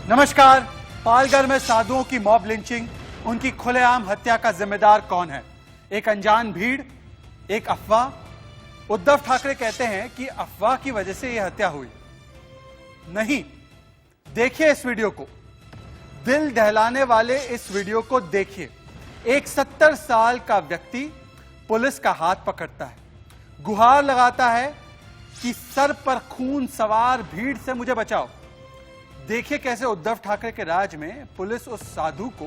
नमस्कार। पालघर में साधुओं की मॉब लिंचिंग, उनकी खुलेआम हत्या का जिम्मेदार कौन है? एक अनजान भीड़, एक अफवाह। उद्धव ठाकरे कहते हैं कि अफवाह की वजह से यह हत्या हुई। नहीं, देखिए इस वीडियो को, दिल दहलाने वाले इस वीडियो को देखिए। एक 70 साल का व्यक्ति पुलिस का हाथ पकड़ता है, गुहार लगाता है कि सर पर खून सवार भीड़ से मुझे बचाओ। देखिए कैसे उद्धव ठाकरे के राज में पुलिस उस साधु को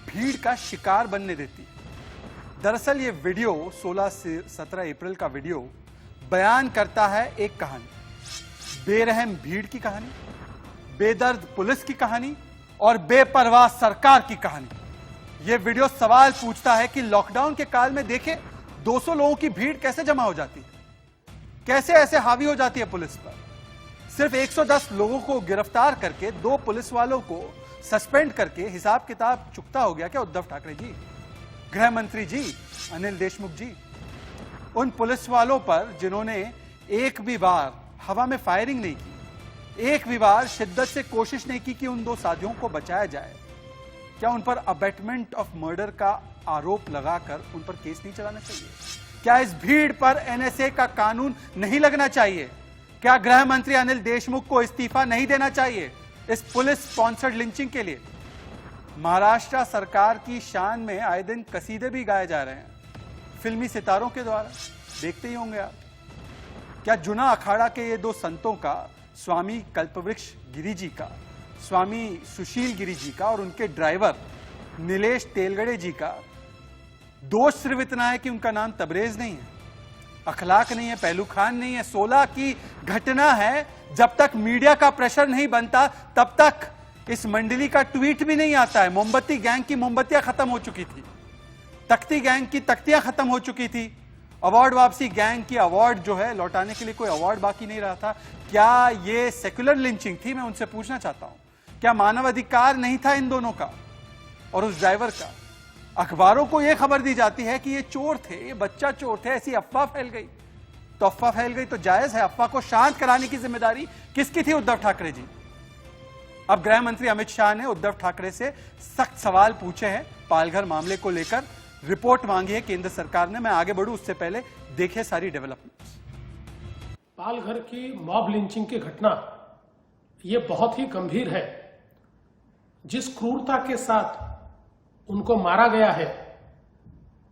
भीड़ का शिकार बनने देती है। दरअसल ये वीडियो 16 से 17 अप्रैल का वीडियो बयान करता है एक कहानी, बेरहम भीड़ की कहानी, बेदर्द पुलिस की कहानी और बेपरवाह सरकार की कहानी। यह वीडियो सवाल पूछता है कि लॉकडाउन के काल में देखे 200 लोगों की भीड़ कैसे जमा हो जाती है, कैसे ऐसे हावी हो जाती है पुलिस पर। सिर्फ 110 लोगों को गिरफ्तार करके 2 पुलिस वालों को सस्पेंड करके हिसाब किताब चुकता हो गया क्या उद्धव ठाकरे जी, गृह मंत्री जी, अनिल देशमुख जी? उन पुलिस वालों पर जिन्होंने एक भी बार हवा में फायरिंग नहीं की, एक भी बार शिद्दत से कोशिश नहीं की कि उन 2 साथियों को बचाया जाए, क्या उन पर अबेटमेंट ऑफ मर्डर का आरोप लगाकर उन पर केस नहीं चलाना चाहिए? क्या इस भीड़ पर एनएसए का कानून नहीं लगना चाहिए? क्या गृह मंत्री अनिल देशमुख को इस्तीफा नहीं देना चाहिए इस पुलिस स्पॉन्सर्ड लिंचिंग के लिए? महाराष्ट्र सरकार की शान में आए दिन कसीदे भी गाए जा रहे हैं फिल्मी सितारों के द्वारा, देखते ही होंगे आप। क्या जुना अखाड़ा के ये 2 संतों का, स्वामी कल्पवृक्ष गिरी जी का, स्वामी सुशील गिरी जी का और उनके ड्राइवर नीलेश तेलगड़े जी का दोष सिर्फ इतना है कि उनका नाम तबरेज नहीं है, अखलाक नहीं है, पहलू खान नहीं है। 16 की घटना है। जब तक मीडिया का प्रेशर नहीं बनता तब तक इस मंडली का ट्वीट भी नहीं आता है। मोमबत्ती गैंग की मोमबत्तियां खत्म हो चुकी थी, तख्ती गैंग की तख्तियां खत्म हो चुकी थी, अवार्ड वापसी गैंग की अवार्ड जो है लौटाने के लिए कोई अवार्ड बाकी नहीं रहा था। क्या यह सेक्युलर लिंचिंग थी? मैं उनसे पूछना चाहता हूं, क्या मानवाधिकार नहीं था इन दोनों का और उस ड्राइवर का? अखबारों को यह खबर दी जाती है कि ये चोर थे, ये बच्चा चोर थे, ऐसी अफवाह फैल गई। तो अफवाह फैल गई तो जायज है, अफवाह को शांत कराने की जिम्मेदारी किसकी थी? उद्धव ठाकरे जी। अब गृह मंत्री अमित शाह ने उद्धव ठाकरे से सख्त सवाल पूछे हैं पालघर मामले को लेकर, रिपोर्ट मांगी है केंद्र सरकार ने। मैं आगे बढ़ूं उससे पहले देखिए सारी डेवलपमेंट्स। पालघर की मॉब लिंचिंग की घटना यह बहुत ही गंभीर है। जिस क्रूरता के साथ उनको मारा गया है,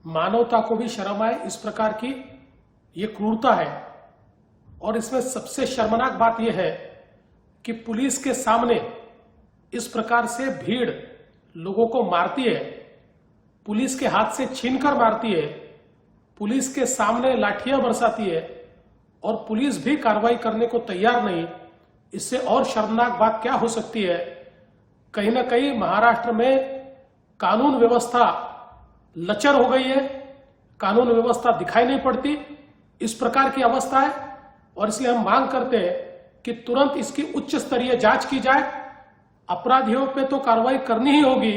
मानवता को भी शर्म आए, इस प्रकार की ये क्रूरता है। और इसमें सबसे शर्मनाक बात यह है कि पुलिस के सामने इस प्रकार से भीड़ लोगों को मारती है, पुलिस के हाथ से छीनकर मारती है, पुलिस के सामने लाठियां बरसाती है और पुलिस भी कार्रवाई करने को तैयार नहीं। इससे और शर्मनाक बात क्या हो सकती है? कहीं ना कहीं महाराष्ट्र में कानून व्यवस्था लचर हो गई है, कानून व्यवस्था दिखाई नहीं पड़ती, इस प्रकार की अवस्था है। और इसलिए हम मांग करते हैं कि तुरंत इसकी उच्च स्तरीय जांच की जाए। अपराधियों पे तो कार्रवाई करनी ही होगी,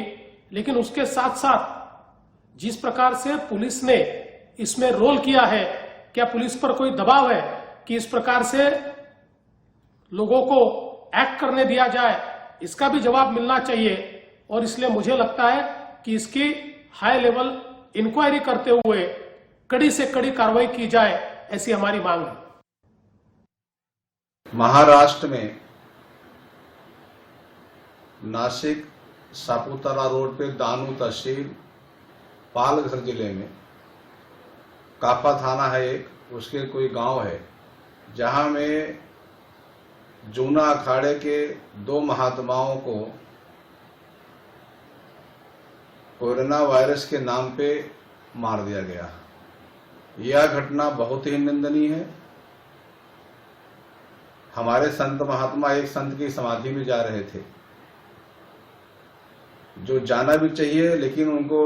लेकिन उसके साथ साथ जिस प्रकार से पुलिस ने इसमें रोल किया है, क्या पुलिस पर कोई दबाव है कि इस प्रकार से लोगों को एक्ट करने दिया जाए? इसका भी जवाब मिलना चाहिए। और इसलिए मुझे लगता है कि इसकी हाई लेवल इंक्वायरी करते हुए कड़ी से कड़ी कार्रवाई की जाए, ऐसी हमारी मांग है। महाराष्ट्र में नासिक सापुतारा रोड पे दानू तहसील पालघर जिले में कापा थाना है एक, उसके कोई गांव है जहां में जूना अखाड़े के 2 महात्माओं को कोरोना वायरस के नाम पे मार दिया गया। यह घटना बहुत ही निंदनीय है। हमारे संत महात्मा एक संत की समाधि में जा रहे थे, जो जाना भी चाहिए, लेकिन उनको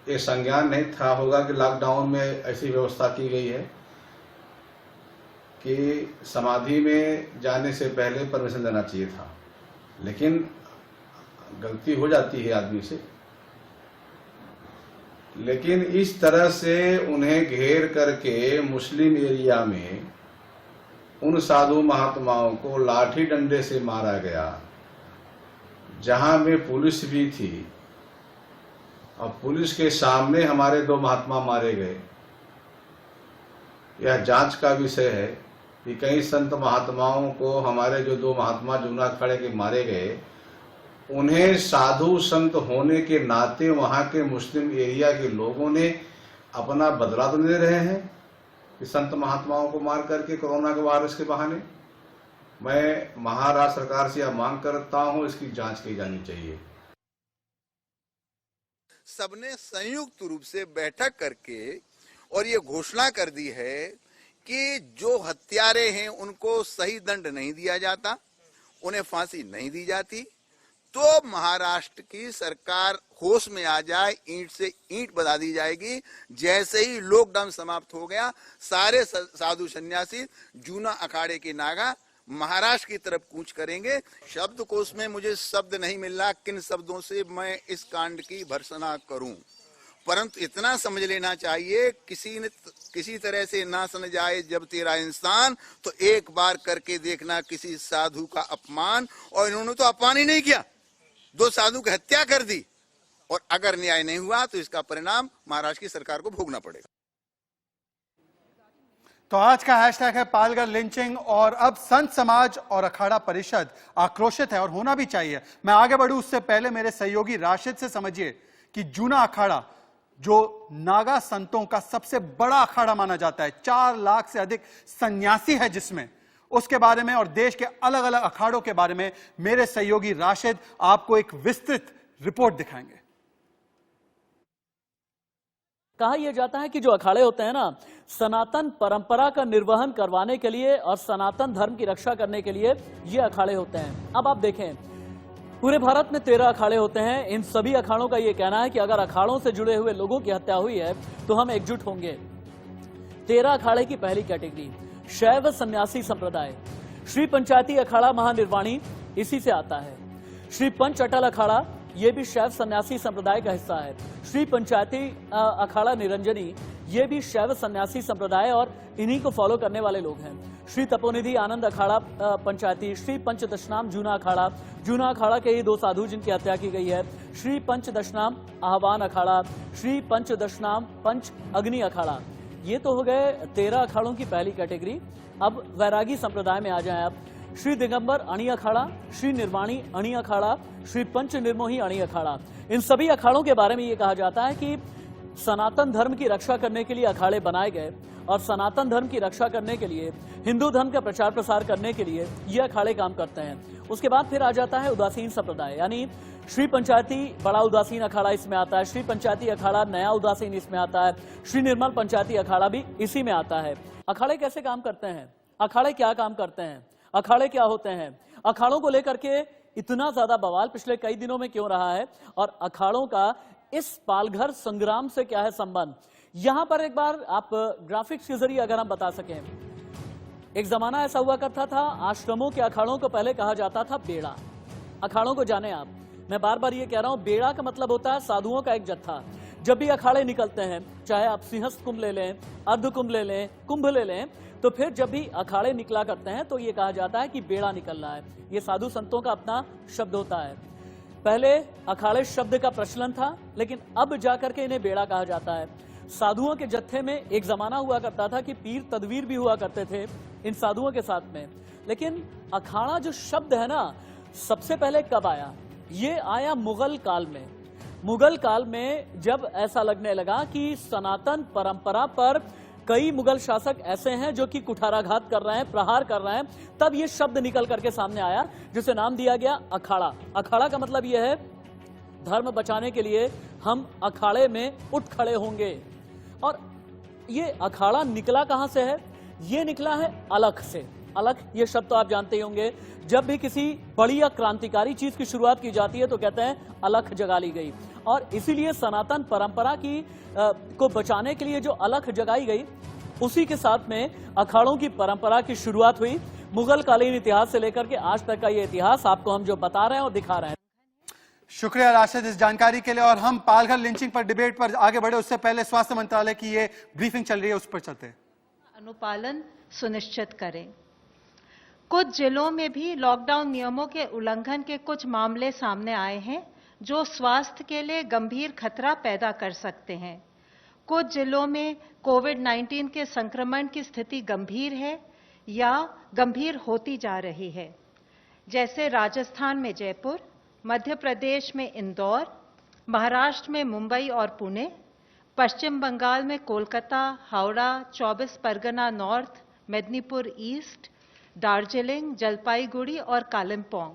ये संज्ञान नहीं था होगा कि लॉकडाउन में ऐसी व्यवस्था की गई है कि समाधि में जाने से पहले परमिशन देना चाहिए था, लेकिन गलती हो जाती है आदमी से। लेकिन इस तरह से उन्हें घेर करके मुस्लिम एरिया में उन साधु महात्माओं को लाठी डंडे से मारा गया, जहां में पुलिस भी थी और पुलिस के सामने हमारे 2 महात्मा मारे गए। यह जांच का विषय है कि कई संत महात्माओं को, हमारे जो 2 महात्मा जूना अखाड़े के मारे गए, उन्हें साधु संत होने के नाते वहां के मुस्लिम एरिया के लोगों ने अपना बदला तो ले रहे हैं कि संत महात्माओं को मार करके कोरोना के वायरस के बहाने। मैं महाराष्ट्र सरकार से यह मांग करता हूं, इसकी जांच की जानी चाहिए। सबने संयुक्त रूप से बैठक करके और ये घोषणा कर दी है कि जो हत्यारे हैं उनको सही दंड नहीं दिया जाता, उन्हें फांसी नहीं दी जाती, तो महाराष्ट्र की सरकार होश में आ जाए, ईंट से ईंट बधा दी जाएगी। जैसे ही लॉकडाउन समाप्त हो गया, सारे साधु सन्यासी जूना अखाड़े के नागा महाराष्ट्र की तरफ कूच करेंगे। शब्दकोश में मुझे शब्द नहीं मिल रहा किन शब्दों से मैं इस कांड की भर्त्सना करूं, परंतु इतना समझ लेना चाहिए, किसी तरह से ना समझ जाए जब तेरा इंसान, तो एक बार करके देखना किसी साधु का अपमान। और इन्होंने तो अपमान ही नहीं किया, 2 साधु की हत्या कर दी, और अगर न्याय नहीं हुआ तो इसका परिणाम महाराष्ट्र की सरकार को भोगना पड़ेगा। तो आज का हैशटैग है पालघर लिंचिंग, और अब संत समाज और अखाड़ा परिषद आक्रोशित है और होना भी चाहिए। मैं आगे बढ़ूं उससे पहले मेरे सहयोगी राशिद से समझिए कि जूना अखाड़ा जो नागा संतों का सबसे बड़ा अखाड़ा माना जाता है, 4 लाख से अधिक सन्यासी है जिसमें, उसके बारे में और देश के अलग अलग अखाड़ों के बारे में मेरे सहयोगी राशिद आपको एक विस्तृत रिपोर्ट दिखाएंगे। कहा यह जाता है कि जो अखाड़े होते हैं ना, सनातन परंपरा का निर्वहन करवाने के लिए और सनातन धर्म की रक्षा करने के लिए ये अखाड़े होते हैं। अब आप देखें, पूरे भारत में 13 अखाड़े होते हैं। इन सभी अखाड़ों का यह कहना है कि अगर अखाड़ों से जुड़े हुए लोगों की हत्या हुई है तो हम एकजुट होंगे। 13 अखाड़े की पहली कैटेगरी शैव सन्यासी संप्रदाय। श्री पंचायती अखाड़ा महानिर्वाणी इसी से आता है। श्री पंच अटल अखाड़ा ये भी शैव सन्यासी संप्रदाय का हिस्सा है। श्री पंचायती अखाड़ा निरंजनी ये भी शैव सन्यासी संप्रदाय और इन्हीं को फॉलो करने वाले लोग हैं। श्री तपोनिधि आनंद अखाड़ा पंचायती, श्री पंच दशनाम जूना अखाड़ा के ही 2 साधु जिनकी हत्या की गई है। श्री पंच दशनाम आह्वान अखाड़ा, श्री पंच दशनाम पंच अग्नि अखाड़ा। ये तो हो गए 13 अखाड़ों की पहली कैटेगरी। अब वैरागी संप्रदाय में आ जाएं आप। श्री दिगंबर अणी अखाड़ा, श्री निर्वाणी अणी अखाड़ा, श्री पंच निर्मोही अणी अखाड़ा। इन सभी अखाड़ों के बारे में ये कहा जाता है कि सनातन धर्म की रक्षा करने के लिए अखाड़े बनाए गए और सनातन धर्म की रक्षा करने के लिए, हिंदू धर्म का प्रचार प्रसार करने के लिए ये अखाड़े काम करते हैं। उसके बाद फिर आ जाता है उदासीन संप्रदाय, यानी श्री पंचायती बड़ा उदासीन अखाड़ा इसमें आता है, श्री पंचायती अखाड़ा नया उदासीन इसमें आता है, श्री निर्मल पंचायती अखाड़ा भी इसी में आता है। अखाड़े कैसे काम करते हैं, अखाड़े क्या काम करते हैं, अखाड़े क्या होते हैं, अखाड़ों को लेकर के इतना ज्यादा बवाल पिछले कई दिनों में क्यों रहा है और अखाड़ों का इस पालघर संग्राम से क्या है संबंध, यहां पर एक बार आप ग्राफिक्स के जरिए अगर हम बता सकें। एक जमाना ऐसा हुआ करता था, आश्रमों के अखाड़ों को पहले कहा जाता था बेड़ा। अखाड़ों को जाने आप, मैं बार बार ये कह रहा हूं, बेड़ा का मतलब होता है साधुओं का एक जत्था। जब भी अखाड़े निकलते हैं, चाहे आप सिंहस्थ कुंभ ले लें, अर्ध कुंभ ले लें, कुंभ ले लें, तो फिर जब भी अखाड़े निकला करते हैं तो ये कहा जाता है कि बेड़ा निकल रहा है। ये साधु संतों का अपना शब्द होता है। पहले अखाड़े शब्द का प्रचलन था, लेकिन अब जाकर के इन्हें बेड़ा कहा जाता है। साधुओं के जत्थे में एक जमाना हुआ करता था कि पीर तदवीर भी हुआ करते थे इन साधुओं के साथ में। लेकिन अखाड़ा जो शब्द है ना, सबसे पहले कब आया, ये आया मुगल काल में। मुगल काल में जब ऐसा लगने लगा कि सनातन परंपरा पर कई मुगल शासक ऐसे हैं जो कि कुठाराघात कर रहे हैं, प्रहार कर रहे हैं, तब ये शब्द निकल करके सामने आया जिसे नाम दिया गया अखाड़ा। अखाड़ा का मतलब यह है धर्म बचाने के लिए हम अखाड़े में उठ खड़े होंगे। और ये अखाड़ा निकला कहां से है, ये निकला है अलख से। अलख ये शब्द तो आप जानते ही होंगे। जब भी किसी बड़ी या क्रांतिकारी चीज की शुरुआत की जाती है तो कहते हैं अलख जगा ली गई, और इसीलिए सनातन परंपरा की को बचाने के लिए जो अलख जगाई गई, उसी के साथ में अखाड़ों की परंपरा की शुरुआत हुई। मुगल कालीन इतिहास से लेकर के आज तक का ये इतिहास आपको हम जो बता रहे हैं और दिखा रहे हैं। शुक्रिया राशिद इस जानकारी के लिए। और हम पालघर लिंचिंग पर डिबेट पर आगे बढ़े उससे पहले स्वास्थ्य मंत्रालय की ये ब्रीफिंग चल रही है, उस पर चलते हैं। अनुपालन सुनिश्चित करें। कुछ जिलों में भी लॉकडाउन नियमों के उल्लंघन के कुछ मामले सामने आए हैं जो स्वास्थ्य के लिए गंभीर खतरा पैदा कर सकते हैं। कुछ जिलों में कोविड-19 के संक्रमण की स्थिति गंभीर है या गंभीर होती जा रही है, जैसे राजस्थान में जयपुर, मध्य प्रदेश में इंदौर, महाराष्ट्र में मुंबई और पुणे, पश्चिम बंगाल में कोलकाता, हावड़ा, 24 परगना नॉर्थ, मेदिनीपुर ईस्ट, दार्जिलिंग, जलपाईगुड़ी और कालिम्पोंग।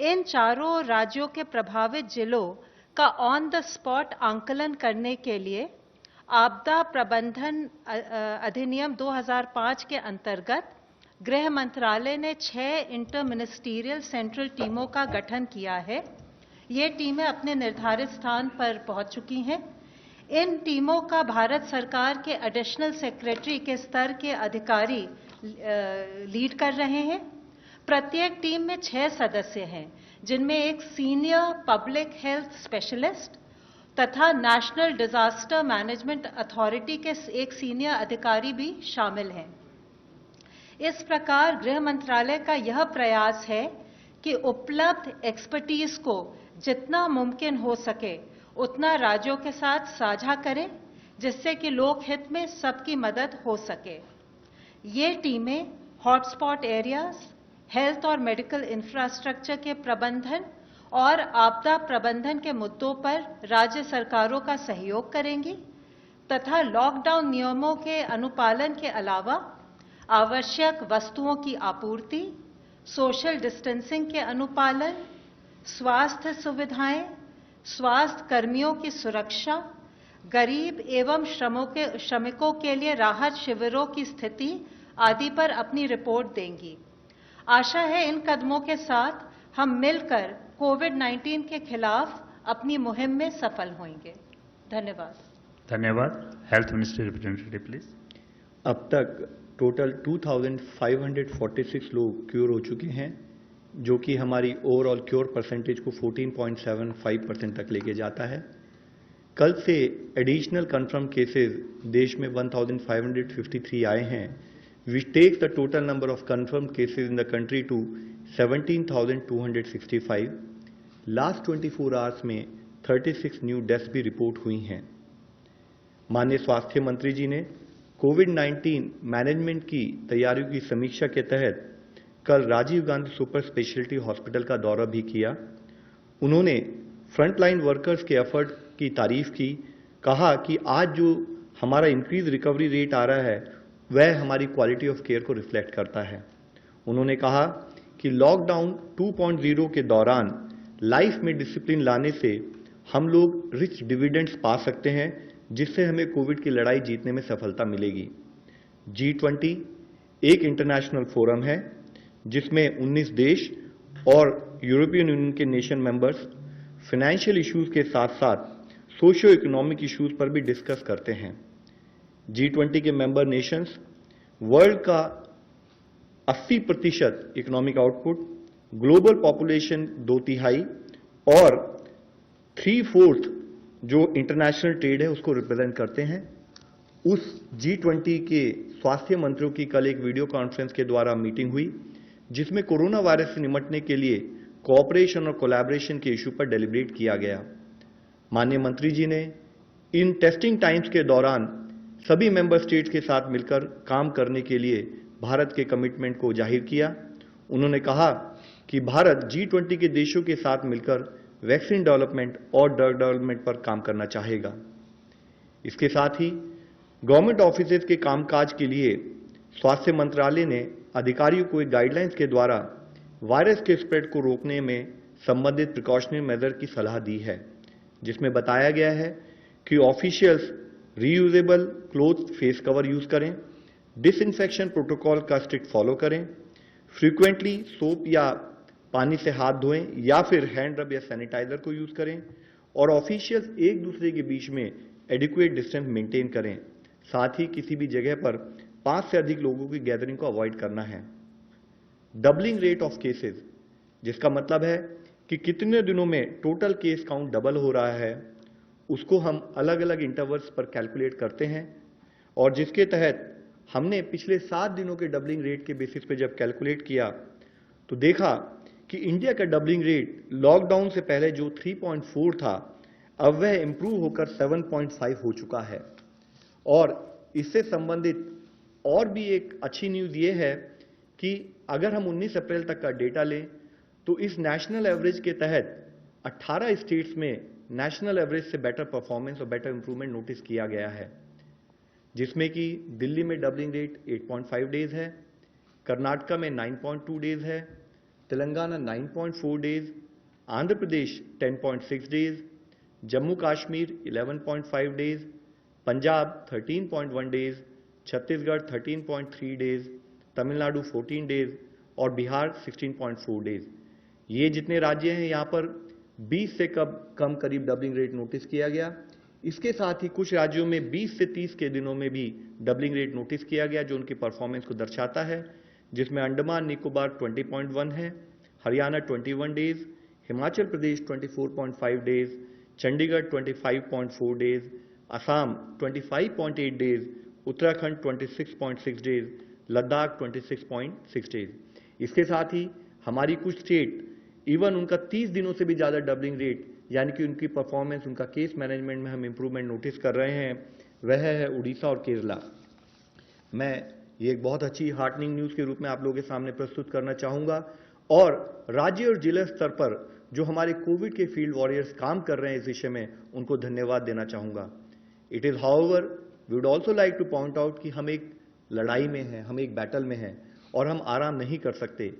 इन चारों राज्यों के प्रभावित जिलों का ऑन द स्पॉट आंकलन करने के लिए आपदा प्रबंधन अधिनियम 2005 के अंतर्गत गृह मंत्रालय ने 6 इंटर मिनिस्टीरियल सेंट्रल टीमों का गठन किया है। ये टीमें अपने निर्धारित स्थान पर पहुंच चुकी हैं। इन टीमों का भारत सरकार के एडिशनल सेक्रेटरी के स्तर के अधिकारी लीड कर रहे हैं। प्रत्येक टीम में 6 सदस्य हैं, जिनमें एक सीनियर पब्लिक हेल्थ स्पेशलिस्ट तथा नेशनल डिजास्टर मैनेजमेंट अथॉरिटी के एक सीनियर अधिकारी भी शामिल हैं। इस प्रकार गृह मंत्रालय का यह प्रयास है कि उपलब्ध एक्सपर्टीज को जितना मुमकिन हो सके उतना राज्यों के साथ साझा करें, जिससे कि लोक हित में सबकी मदद हो सके। ये टीमें हॉटस्पॉट एरियाज, हेल्थ और मेडिकल इंफ्रास्ट्रक्चर के प्रबंधन और आपदा प्रबंधन के मुद्दों पर राज्य सरकारों का सहयोग करेंगी तथा लॉकडाउन नियमों के अनुपालन के अलावा आवश्यक वस्तुओं की आपूर्ति, सोशल डिस्टेंसिंग के अनुपालन, स्वास्थ्य सुविधाएं, स्वास्थ्य कर्मियों की सुरक्षा, गरीब एवं श्रमिकों के लिए राहत शिविरों की स्थिति आदि पर अपनी रिपोर्ट देंगी। आशा है इन कदमों के साथ हम मिलकर कोविड-19 के खिलाफ अपनी मुहिम में सफल होंगे। धन्यवाद। धन्यवाद। Health ministry representative please. अब तक टोटल 2546 लोग क्योर हो चुके हैं, जो कि हमारी ओवरऑल क्योर परसेंटेज को 14.75% तक लेके जाता है। कल से एडिशनल कंफर्म केसेस देश में 1553 आए हैं, which takes the total number of confirmed cases in the country to 17,265. Last 24 hours में 36 न्यू डेथ्स भी रिपोर्ट हुई हैं। माननीय स्वास्थ्य मंत्री जी ने कोविड-19 मैनेजमेंट की तैयारियों की समीक्षा के तहत कल Rajiv Gandhi super speciality hospital का दौरा भी किया। उन्होंने फ्रंटलाइन वर्कर्स के एफर्ट की तारीफ की, कहा कि आज जो हमारा इंक्रीज रिकवरी रेट आ रहा है वह हमारी क्वालिटी ऑफ केयर को रिफ्लेक्ट करता है। उन्होंने कहा कि लॉकडाउन 2.0 के दौरान लाइफ में डिसिप्लिन लाने से हम लोग रिच डिविडेंड्स पा सकते हैं, जिससे हमें कोविड की लड़ाई जीतने में सफलता मिलेगी। G20 एक इंटरनेशनल फोरम है जिसमें 19 देश और यूरोपियन यूनियन के नेशन मेंबर्स फाइनेंशियल इश्यूज के साथ साथ सोशियो इकोनॉमिक इश्यूज पर भी डिस्कस करते हैं। G20 के मेंबर नेशंस वर्ल्ड का 80% इकोनॉमिक आउटपुट, ग्लोबल पॉपुलेशन 2/3 और 3/4 जो इंटरनेशनल ट्रेड है उसको रिप्रेजेंट करते हैं। उस G20 के स्वास्थ्य मंत्रियों की कल एक वीडियो कॉन्फ्रेंस के द्वारा मीटिंग हुई, जिसमें कोरोना वायरस से निपटने के लिए कोऑपरेशन और कोलैबोरेशन के इशू पर डेलिब्रेट किया गया। माननीय मंत्री जी ने इन टेस्टिंग टाइम्स के दौरान सभी मेंबर स्टेट्स के साथ मिलकर काम करने के लिए भारत के कमिटमेंट को जाहिर किया। उन्होंने कहा कि भारत G20 के देशों के साथ मिलकर वैक्सीन डेवलपमेंट और ड्रग डेवलपमेंट पर काम करना चाहेगा। इसके साथ ही गवर्नमेंट ऑफिसेज के कामकाज के लिए स्वास्थ्य मंत्रालय ने अधिकारियों को एक गाइडलाइंस के द्वारा वायरस के स्प्रेड को रोकने में संबंधित प्रिकॉशनरी मेजर की सलाह दी है, जिसमें बताया गया है कि officials reusable cloth face cover use करें, डिसइंफेक्शन प्रोटोकॉल का स्ट्रिक्ट फॉलो करें, फ्रीक्वेंटली सोप या पानी से हाथ धोएं या फिर हैंड रब या सैनिटाइजर को यूज करें और ऑफिशियल्स एक दूसरे के बीच में एडिक्वेट डिस्टेंस मेंटेन करें। साथ ही किसी भी जगह पर 5 से अधिक लोगों की गैदरिंग को अवॉइड करना है। डबलिंग रेट ऑफ केसेस, जिसका मतलब है कि कितने दिनों में टोटल केस काउंट डबल हो रहा है, उसको हम अलग अलग इंटरवल्स पर कैलकुलेट करते हैं और जिसके तहत हमने पिछले 7 दिनों के डबलिंग रेट के बेसिस पे जब कैलकुलेट किया तो देखा कि इंडिया का डबलिंग रेट लॉकडाउन से पहले जो 3.4 था, अब वह इंप्रूव होकर 7.5 हो चुका है। और इससे संबंधित और भी एक अच्छी न्यूज़ ये है कि अगर हम 19 अप्रैल तक का डेटा लें तो इस नेशनल एवरेज के तहत 18 स्टेट्स में नेशनल एवरेज से बेटर परफॉर्मेंस और बेटर इंप्रूवमेंट नोटिस किया गया है, जिसमें कि दिल्ली में डबलिंग रेट 8.5 डेज है, कर्नाटका में 9.2 डेज है, Telangana 9.4 days, Andhra Pradesh 10.6 days, Jammu Kashmir 11.5 days, Punjab 13.1 days, Chhattisgarh 13.3 days, Tamil Nadu 14 days और बिहार 16.4 डेज। ये जितने राज्य हैं यहाँ पर 20 से कम करीब डबलिंग रेट नोटिस किया गया। इसके साथ ही कुछ राज्यों में 20 से 30 के दिनों में भी डबलिंग रेट नोटिस किया गया, जो उनकी परफॉर्मेंस को दर्शाता है, जिसमें अंडमान निकोबार 20.1 है, Haryana 21 days, Himachal Pradesh 24.5 days, Chandigarh 25.4 days, Assam 25.8 days, Uttarakhand 26.6 days, Ladakh 26.6 days. इसके साथ ही हमारी कुछ स्टेट इवन उनका 30 दिनों से भी ज़्यादा डबलिंग रेट यानी कि उनकी परफॉर्मेंस, उनका केस मैनेजमेंट में हम इंप्रूवमेंट नोटिस कर रहे हैं, वह है उड़ीसा और केरला। मैं ये एक बहुत अच्छी हार्टनिंग न्यूज़ के रूप में आप लोगों के सामने प्रस्तुत करना चाहूँगा और राज्य और जिला स्तर पर जो हमारे कोविड के फील्ड वॉरियर्स काम कर रहे हैं इस विषय में, उनको धन्यवाद देना चाहूँगा। It is however we would also like to point out कि हम एक लड़ाई में हैं, हम एक बैटल में हैं और हम आराम नहीं कर सकते।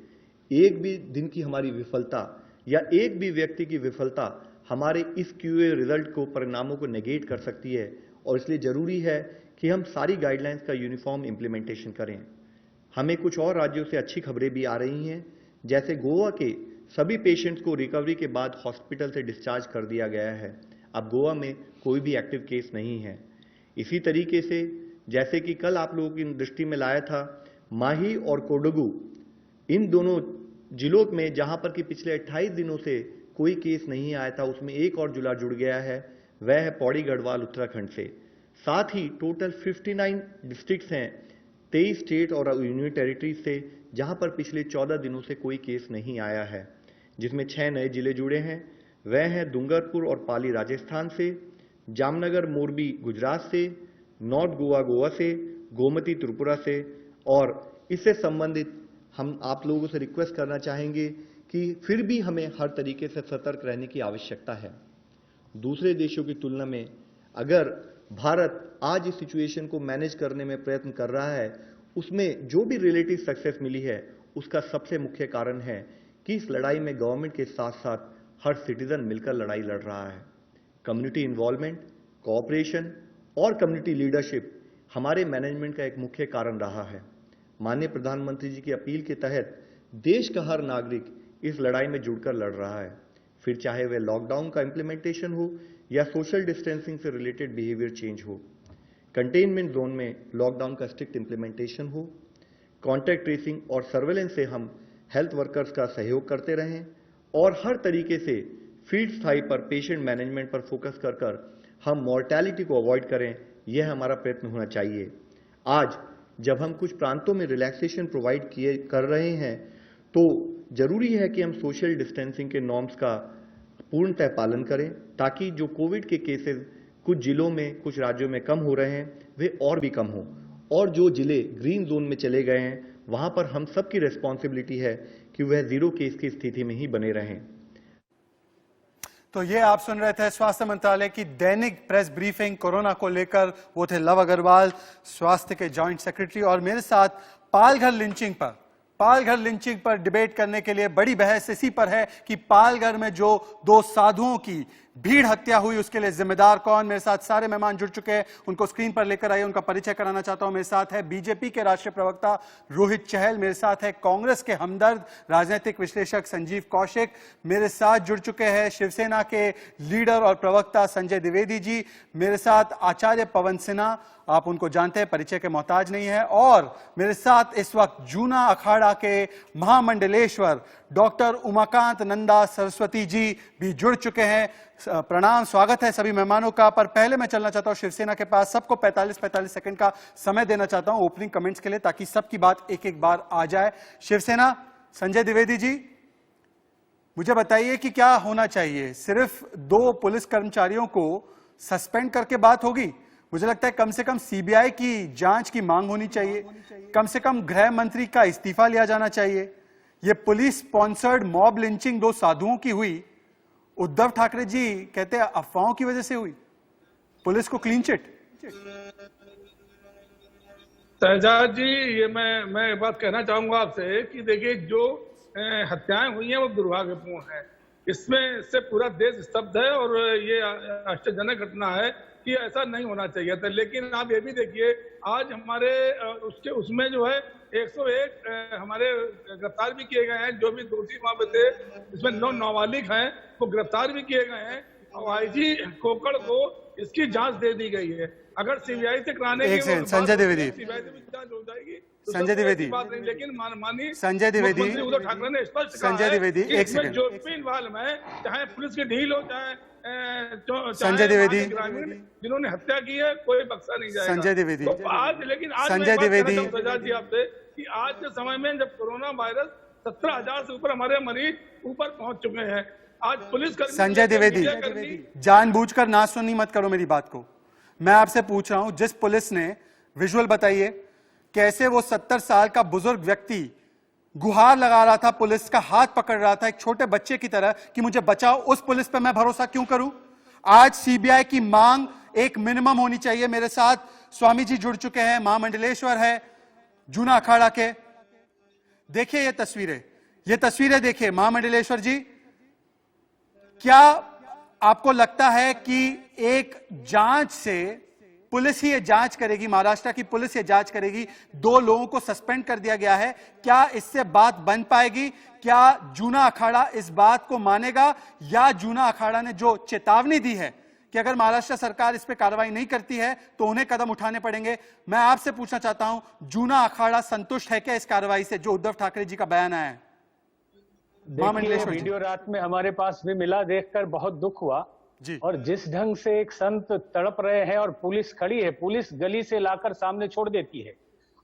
एक भी दिन की हमारी विफलता या एक भी व्यक्ति की विफलता हमारे इस क्यूए रिजल्ट को, परिणामों को नेगेट कर सकती है और इसलिए जरूरी है कि हम सारी गाइडलाइंस का यूनिफॉर्म इंप्लीमेंटेशन करें। हमें कुछ और राज्यों से अच्छी खबरें भी आ रही हैं, जैसे गोवा के सभी पेशेंट्स को रिकवरी के बाद हॉस्पिटल से डिस्चार्ज कर दिया गया है। अब गोवा में कोई भी एक्टिव केस नहीं है। इसी तरीके से जैसे कि कल आप लोगों की दृष्टि में लाया था, माही और कोडगू, इन दोनों जिलों में जहां पर कि पिछले 28 दिनों से कोई केस नहीं आया था, उसमें एक और जिला जुड़ गया है, वह है पौड़ी गढ़वाल उत्तराखंड से। साथ ही टोटल 59 डिस्ट्रिक्ट्स हैं 23 स्टेट और यूनियन टेरिटरीज से, जहां पर पिछले 14 दिनों से कोई केस नहीं आया है, जिसमें 6 नए जिले जुड़े हैं। वह हैं डूंगरपुर और पाली राजस्थान से, जामनगर मोरबी गुजरात से, नॉर्थ गोवा गोवा से, गोमती त्रिपुरा से। और इससे संबंधित हम आप लोगों से रिक्वेस्ट करना चाहेंगे कि फिर भी हमें हर तरीके से सतर्क रहने की आवश्यकता है। दूसरे देशों की तुलना में अगर भारत आज इस सिचुएशन को मैनेज करने में प्रयत्न कर रहा है, उसमें जो भी रिलेटिव सक्सेस मिली है, उसका सबसे मुख्य कारण है कि इस लड़ाई में गवर्नमेंट के साथ साथ हर सिटीजन मिलकर लड़ाई लड़ रहा है। कम्युनिटी इन्वॉल्वमेंट, कोऑपरेशन और कम्युनिटी लीडरशिप हमारे मैनेजमेंट का एक मुख्य कारण रहा है। माननीय प्रधानमंत्री जी की अपील के तहत देश का हर नागरिक इस लड़ाई में जुड़कर लड़ रहा है, फिर चाहे वह लॉकडाउन का इंप्लीमेंटेशन हो या सोशल डिस्टेंसिंग से रिलेटेड बिहेवियर चेंज हो, कंटेनमेंट जोन में लॉकडाउन का स्ट्रिक्ट इंप्लीमेंटेशन हो, कॉन्टैक्ट ट्रेसिंग और सर्वेलेंस से हम हेल्थ वर्कर्स का सहयोग करते रहें और हर तरीके से फील्ड स्थाई पर पेशेंट मैनेजमेंट पर फोकस कर हम मॉर्टेलिटी को अवॉइड करें, यह हमारा प्रयत्न होना चाहिए। आज जब हम कुछ प्रांतों में रिलैक्सेशन प्रोवाइड कर रहे हैं, तो जरूरी है कि हम सोशल डिस्टेंसिंग के नॉर्म्स का पूर्णतः पालन करें, ताकि जो कोविड के केसेस कुछ जिलों में, कुछ राज्यों में कम हो रहे हैं, वे और भी कम हो। और जो जिले ग्रीन जोन में चले गए हैं, वहां पर हम सबकी रिस्पॉन्सिबिलिटी है कि वह 0 केस की स्थिति में ही बने रहें। तो ये आप सुन रहे थे स्वास्थ्य मंत्रालय की दैनिक प्रेस ब्रीफिंग कोरोना को लेकर। वो थे लव अग्रवाल, स्वास्थ्य के जॉइंट सेक्रेटरी, और मेरे साथ पालघर लिंचिंग पर डिबेट करने के लिए बड़ी बहस इसी पर है कि पालघर में जो 2 साधुओं की भीड़ हत्या हुई, उसके लिए जिम्मेदार कौन। मेरे साथ सारे मेहमान जुड़ चुके हैं, उनको स्क्रीन पर लेकर आइए, उनका परिचय कराना चाहता हूं। मेरे साथ है बीजेपी के राष्ट्रीय प्रवक्ता रोहित चहल, मेरे साथ है कांग्रेस के हमदर्द राजनीतिक विश्लेषक संजीव कौशिक, मेरे साथ जुड़ चुके हैं शिवसेना के लीडर और प्रवक्ता संजय द्विवेदी जी, मेरे साथ आचार्य पवन सिन्हा, आप उनको जानते हैं, परिचय के मोहताज नहीं है, और मेरे साथ इस वक्त जूना अखाड़ा के महामंडलेश्वर डॉक्टर उमाकांत नंदा सरस्वती जी भी जुड़ चुके हैं। प्रणाम, स्वागत है सभी मेहमानों का। पर पहले मैं चलना चाहता हूं शिवसेना के पास। सबको 45 सेकंड का समय देना चाहता हूं ओपनिंग कमेंट्स के लिए, ताकि सबकी बात एक एक बार आ जाए। शिवसेना, संजय द्विवेदी जी, मुझे बताइए कि क्या होना चाहिए? सिर्फ 2 पुलिस कर्मचारियों को सस्पेंड करके बात होगी? मुझे लगता है कम से कम सीबीआई की जांच की मांग होनी चाहिए, कम से कम गृह मंत्री का इस्तीफा लिया जाना चाहिए। यह पुलिस स्पॉन्सर्ड मॉब लिंचिंग 2 साधुओं की हुई, उद्धव ठाकरे जी कहते हैं अफवाहों की वजह से हुई, पुलिस को क्लीन चिट। शहजाद जी, ये मैं एक बात कहना चाहूंगा आपसे कि देखिए जो हत्याएं हुई हैं वो दुर्भाग्यपूर्ण है। इसमें से पूरा देश स्तब्ध है और ये आश्चर्यजनक घटना है कि ऐसा नहीं होना चाहिए था। लेकिन आप ये भी देखिए, आज हमारे उसमें जो है 101 हमारे गिरफ्तार भी किए गए हैं। जो भी दोषी वहां पे थे, इसमें 9 नाबालिग हैं, वो गिरफ्तार भी किए गए हैं और आईजी कोकड़ को इसकी जांच दे दी गई है। अगर सीबीआई से कराने की संजय द्विवेदी, सीबीआई से भी जांच हो जाएगी, संजय द्विवेदी, बात नहीं। लेकिन माननीय संजय द्विवेदी, उद्धव ठाकरे ने स्पष्ट कहा संजय द्विवेदी, है कि एक इसमें सेकंड, जो भी इन्वॉल्व है, चाहे पुलिस की ढील हो, चाहे संजय द्विवेदी, जिन्होंने हत्या की है, कोई बख्शा नहीं जाएगा। संजय द्विवेदी, तो आज, लेकिन आज संजय द्विवेदी, जी आपसे कि आज के समय में जब कोरोना वायरस 17,000 से ऊपर हमारे मरीज ऊपर पहुंच चुके हैं, आज पुलिस संजय द्विवेदी, जानबूझकर ना सुनी मत करो मेरी बात को। मैं आपसे पूछ रहा हूं, जिस पुलिस ने विजुअल बताइए कैसे वो 70 साल का बुजुर्ग व्यक्ति गुहार लगा रहा था, पुलिस का हाथ पकड़ रहा था एक छोटे बच्चे की तरह कि मुझे बचाओ, उस पुलिस पे मैं भरोसा क्यों करूं? आज सीबीआई की मांग एक मिनिमम होनी चाहिए। मेरे साथ स्वामी जी जुड़ चुके हैं, महामंडलेश्वर है जूना अखाड़ा के। देखिए ये तस्वीरें देखिए महामंडलेश्वर जी, क्या आपको लगता है कि एक जांच से पुलिस ही ये जांच करेगी, महाराष्ट्र की पुलिस ये जांच करेगी? 2 लोगों को सस्पेंड कर दिया गया है, क्या इससे बात बन पाएगी? क्या जूना अखाड़ा इस बात को मानेगा, या जूना अखाड़ा ने जो चेतावनी दी है कि अगर महाराष्ट्र सरकार इस पर कार्रवाई नहीं करती है तो उन्हें कदम उठाने पड़ेंगे? मैं आपसे पूछना चाहता हूं, जूना अखाड़ा संतुष्ट है क्या इस कार्रवाई से जो उद्धव ठाकरे जी का बयान आया है? देखिए, वीडियो रात में हमारे पास भी मिला, देखकर बहुत दुख हुआ जी। और जिस ढंग से एक संत तड़प रहे हैं और पुलिस खड़ी है, पुलिस गली से लाकर सामने छोड़ देती है।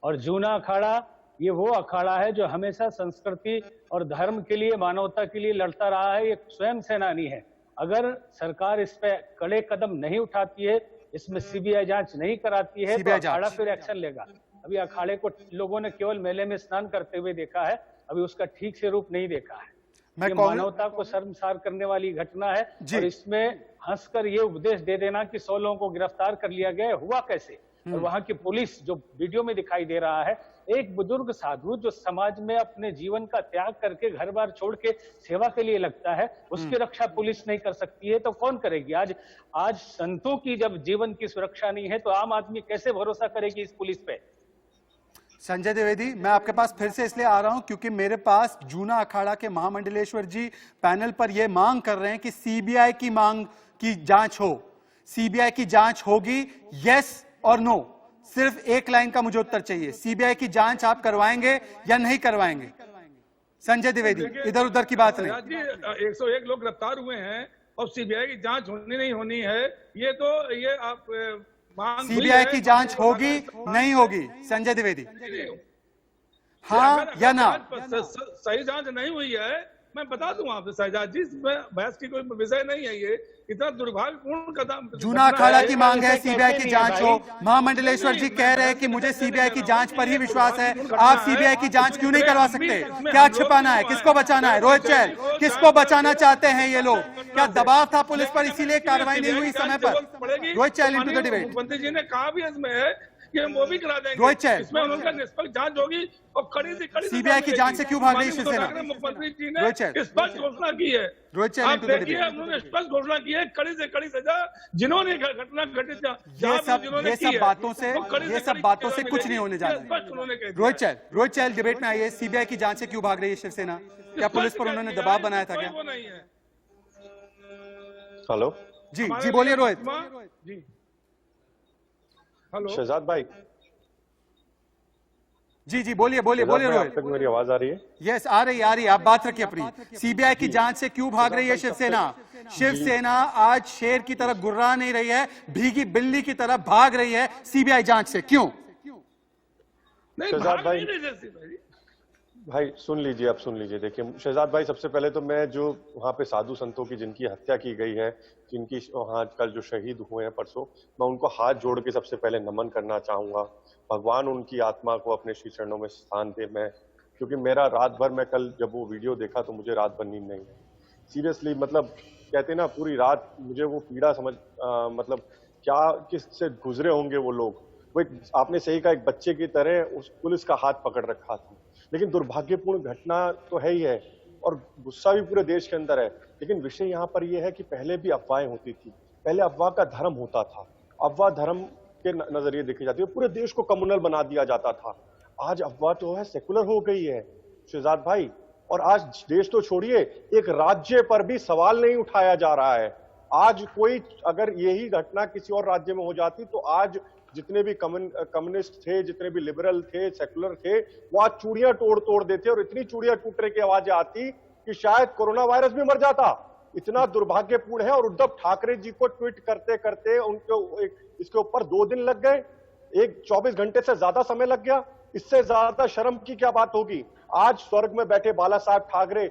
और जूना अखाड़ा ये वो अखाड़ा है जो हमेशा संस्कृति और धर्म के लिए, मानवता के लिए लड़ता रहा है, ये स्वयं सेनानी है। अगर सरकार इस पे कड़े कदम नहीं उठाती है, इसमें सीबीआई जांच नहीं कराती है, तो अखाड़ा फिर एक्शन लेगा। अभी अखाड़े को लोगों ने केवल मेले में स्नान करते हुए देखा है, अभी उसका ठीक से रूप नहीं देखा है। ये मानवता को शर्मसार करने वाली घटना है। और इसमें हंसकर ये उपदेश दे देना कि 100 लोगों को गिरफ्तार कर लिया गया, हुआ कैसे? और वहां की पुलिस जो वीडियो में दिखाई दे रहा है, एक बुजुर्ग साधु जो समाज में अपने जीवन का त्याग करके घर बार छोड़ के सेवा के लिए लगता है, उसकी रक्षा पुलिस नहीं कर सकती है तो कौन करेगी? आज संतों की जब जीवन की सुरक्षा नहीं है तो आम आदमी कैसे भरोसा करेगी इस पुलिस पे? संजय द्विवेदी, मैं आपके पास फिर से इसलिए आ रहा हूं क्योंकि मेरे पास जूना अखाड़ा के महामंडलेश्वर जी पैनल पर यह मांग कर रहे हैं कि सीबीआई की मांग की जांच हो। सीबीआई की जांच होगी, यस और नो? सिर्फ एक लाइन का मुझे उत्तर चाहिए, सीबीआई की जांच आप करवाएंगे या नहीं करवाएंगे? संजय द्विवेदी, इधर उधर की बात नहीं। 101 लोग गिरफ्तार हुए हैं और सीबीआई की जांच होनी नहीं होनी है, ये आप सीबीआई की जांच होगी नहीं होगी? संजय द्विवेदी, हाँ या ना? सही जांच नहीं हुई है, मैं बता दूं आपसे शहजाद जी, बहस की कोई विषय नहीं है। ये इतना दुर्भाग्यपूर्ण कदम जूना अखाड़ा की मांग है सीबीआई की जांच हो। महामंडलेश्वर जी कह रहे हैं कि मुझे सीबीआई की जांच पर ही विश्वास है, आप सीबीआई की जांच क्यों नहीं करवा सकते? क्या छिपाना है, किसको बचाना है? रोहित चैल, किसको बचाना चाहते हैं ये लोग? क्या दबाव था पुलिस पर इसीलिए कार्रवाई नहीं हुई समय पर? रोहित चैल इनटू द डिबेट। मुख्यमंत्री जी ने कहा भी इसमें है कि हम वो भी करा देंगे, रोहित चैल, इसमें उनका निष्पक्ष जांच होगी और कड़ी से कड़ी सीबीआई की जांच से क्यों भाग रही शिवसेना? मुख्यमंत्री जी ने स्पष्ट घोषणा की है। रोहित चैल, आप देखिए, उन्होंने स्पष्ट घोषणा की है, कड़ी से कड़ी सजा जिन्होंने घटना घटित, ये सब बातों से कुछ नहीं होने जा रहा है। रोहित चैल डिबेट में आइए, सीबीआई की जांच से क्यों भाग रही है शिवसेना? क्या पुलिस पर उन्होंने दबाव बनाया था क्या? हेलो जी बोलिए रोहित जी। हेलो शहजाद भाई, जी जी, बोलिए बोलिए बोलिए रोहित। तक मेरी आवाज आ रही है? यस, आ रही है, आप बात रखिए अपनी। सीबीआई की जांच से क्यों भाग रही है शिवसेना? शिवसेना आज शेर की तरह गुर्रा नहीं रही है, भीगी बिल्ली की तरह भाग रही है सीबीआई जांच से, क्यों? शहजाद भाई सुन लीजिए, आप सुन लीजिए। देखिए शहजाद भाई, सबसे पहले तो मैं जो वहां पे साधु संतों की जिनकी हत्या की गई है, जिनकी वहां कल जो शहीद हुए हैं परसों, मैं उनको हाथ जोड़ के सबसे पहले नमन करना चाहूंगा। भगवान उनकी आत्मा को अपने श्री चरणों में स्थान दे। मैं क्योंकि मेरा रात भर, मैं कल जब वो वीडियो देखा तो मुझे रात भर नींद नहीं आई सीरियसली। मतलब कहते ना, पूरी रात मुझे वो पीड़ा समझ मतलब क्या किससे गुजरे होंगे वो लोग। वो आपने सही कहा, एक बच्चे की तरह उस पुलिस का हाथ पकड़ रखा था। लेकिन दुर्भाग्यपूर्ण घटना तो है ही है और गुस्सा भी पूरे देश के अंदर है। लेकिन विषय यहाँ पर यह है कि पहले भी अफवाहें होती थी, पहले अफवाह का धर्म होता था, अफवाह धर्म के नजरिए देखी जाती है, पूरे देश को कम्युनल बना दिया जाता था। आज अफवाह तो है सेकुलर हो गई है शहजाद भाई। और आज देश तो छोड़िए, एक राज्य पर भी सवाल नहीं उठाया जा रहा है। आज कोई अगर यही घटना किसी और राज्य में हो जाती तो आज जितने भी कम्युनिस्ट थे, जितने भी लिबरल थे, सेकुलर थे, वो आज चूड़ियां तोड़ देते और इतनी चूड़ियां टूटने की आवाजें आती कि शायद कोरोना वायरस भी मर जाता। इतना दुर्भाग्यपूर्ण है। और उद्धव ठाकरे जी को ट्वीट करते करते उनको इसके ऊपर 2 दिन लग गए, 24 घंटे से ज्यादा समय लग गया। इससे ज्यादा शर्म की क्या बात होगी? आज स्वर्ग में बैठे बाला साहब ठाकरे,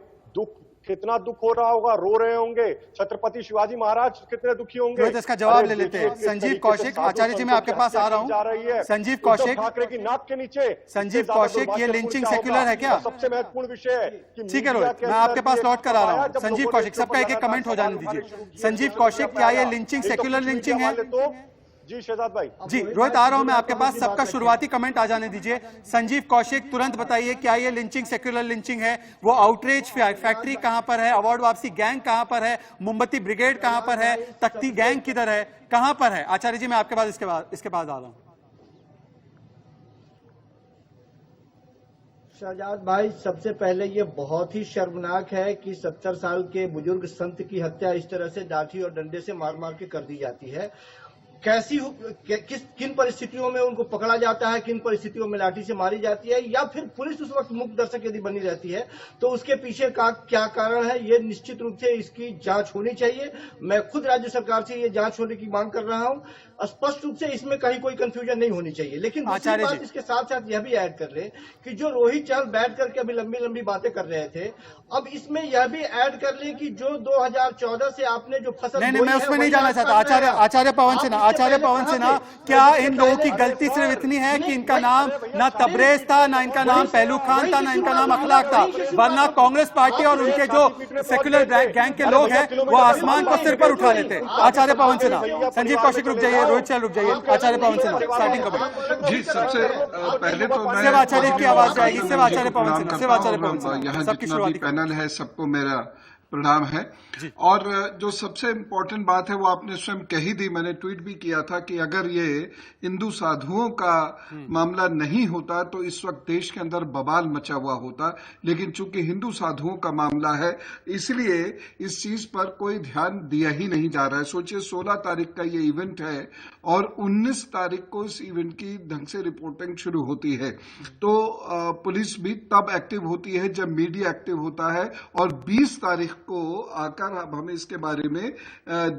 कितना दुख हो रहा होगा, रो रहे होंगे। छत्रपति शिवाजी महाराज कितने दुखी होंगे। इसका जवाब ले लेते हैं। संजीव कौशिक, आचार्य जी मैं आपके पास आ रहा हूं। संजीव कौशिक, ठाकरे की नाक के नीचे। संजीव कौशिक, ये लिंचिंग सेक्युलर है क्या? सबसे महत्वपूर्ण विषय है। ठीक है रोहित, मैं आपके पास लौट कर आ रहा हूं। संजीव कौशिक, सबका एक एक कमेंट हो जाने दीजिए। संजीव कौशिक, क्या ये लिंचिंग सेक्युलर लिंचिंग है? जी शहजाद भाई। जी रोहित, आ रहा हूं मैं आपके पास, सबका शुरुआती कमेंट आ जाने दीजिए। संजीव कौशिक, तुरंत बताइए, क्या ये लिंचिंग सेक्युलर लिंचिंग है? वो आउटरीच फैक्ट्री कहां पर है? अवार्ड वापसी गैंग कहां पर है? मोमबत्ती ब्रिगेड कहां पर है? तख्ती गैंग किधर है, कहां पर है? आचार्य जी मैं आपके पास इसके बाद आ रहा हूं। शहजाद भाई, सबसे पहले ये बहुत ही शर्मनाक है कि 70 साल के बुजुर्ग संत की हत्या इस तरह से लाठी और डंडे से मार मार के कर दी जाती है। किन परिस्थितियों में उनको पकड़ा जाता है, किन परिस्थितियों में लाठी से मारी जाती है, या फिर पुलिस उस वक्त मुक्त दर्शक यदि बनी रहती है तो उसके पीछे का क्या कारण है, ये निश्चित रूप से इसकी जांच होनी चाहिए। मैं खुद राज्य सरकार से ये जांच होने की मांग कर रहा हूं। स्पष्ट रूप से इसमें कहीं कोई कंफ्यूजन नहीं होनी चाहिए। लेकिन दूसरी बात इसके साथ साथ यह भी ऐड कर ले कि जो रोहित चहल बैठ करके अभी लंबी लंबी बातें कर रहे थे, अब इसमें यह भी ऐड कर ले कि जो 2014 से आपने जो फसल नहीं, मैं उसमें नहीं जाना चाहता। आचार्य पवन सिन्हा, क्या इन लोगों की गलती सिर्फ इतनी है कि इनका नाम ना तबरेज था, ना इनका नाम पहलू खान था, ना इनका नाम अखलाक था? वरना कांग्रेस पार्टी और उनके जो सेक्युलर गैंग के लोग हैं वो आसमान को सिर पर उठा लेते। आचार्य पवन सिन्हा, संजीव कौशिक रुक जाइए, रोहित चहल रुक जाइए, आचार्य पवन सिन्हा स्टार्टिंग कमेंट। जी, सबसे पहले तो मैं सिर्फ आचार्य की आवाज जाएगी, सिर्फ आचार्य पवन सिन्हा, सिर्फ आचार्य पवन सिन्हा। यहाँ जितना भी पैनल है सबको मेरा प्रणाम है। और जो सबसे इम्पोर्टेंट बात है वो आपने स्वयं कही दी, मैंने ट्वीट भी किया था कि अगर ये हिंदू साधुओं का मामला नहीं होता तो इस वक्त देश के अंदर बवाल मचा हुआ होता। लेकिन चूंकि हिंदू साधुओं का मामला है इसलिए इस चीज पर कोई ध्यान दिया ही नहीं जा रहा है। सोचिए 16 तारीख का ये इवेंट है और 19 तारीख को इस इवेंट की ढंग से रिपोर्टिंग शुरू होती है। तो पुलिस भी तब एक्टिव होती है जब मीडिया एक्टिव होता है। और 20 तारीख को आकर अब हमें इसके बारे में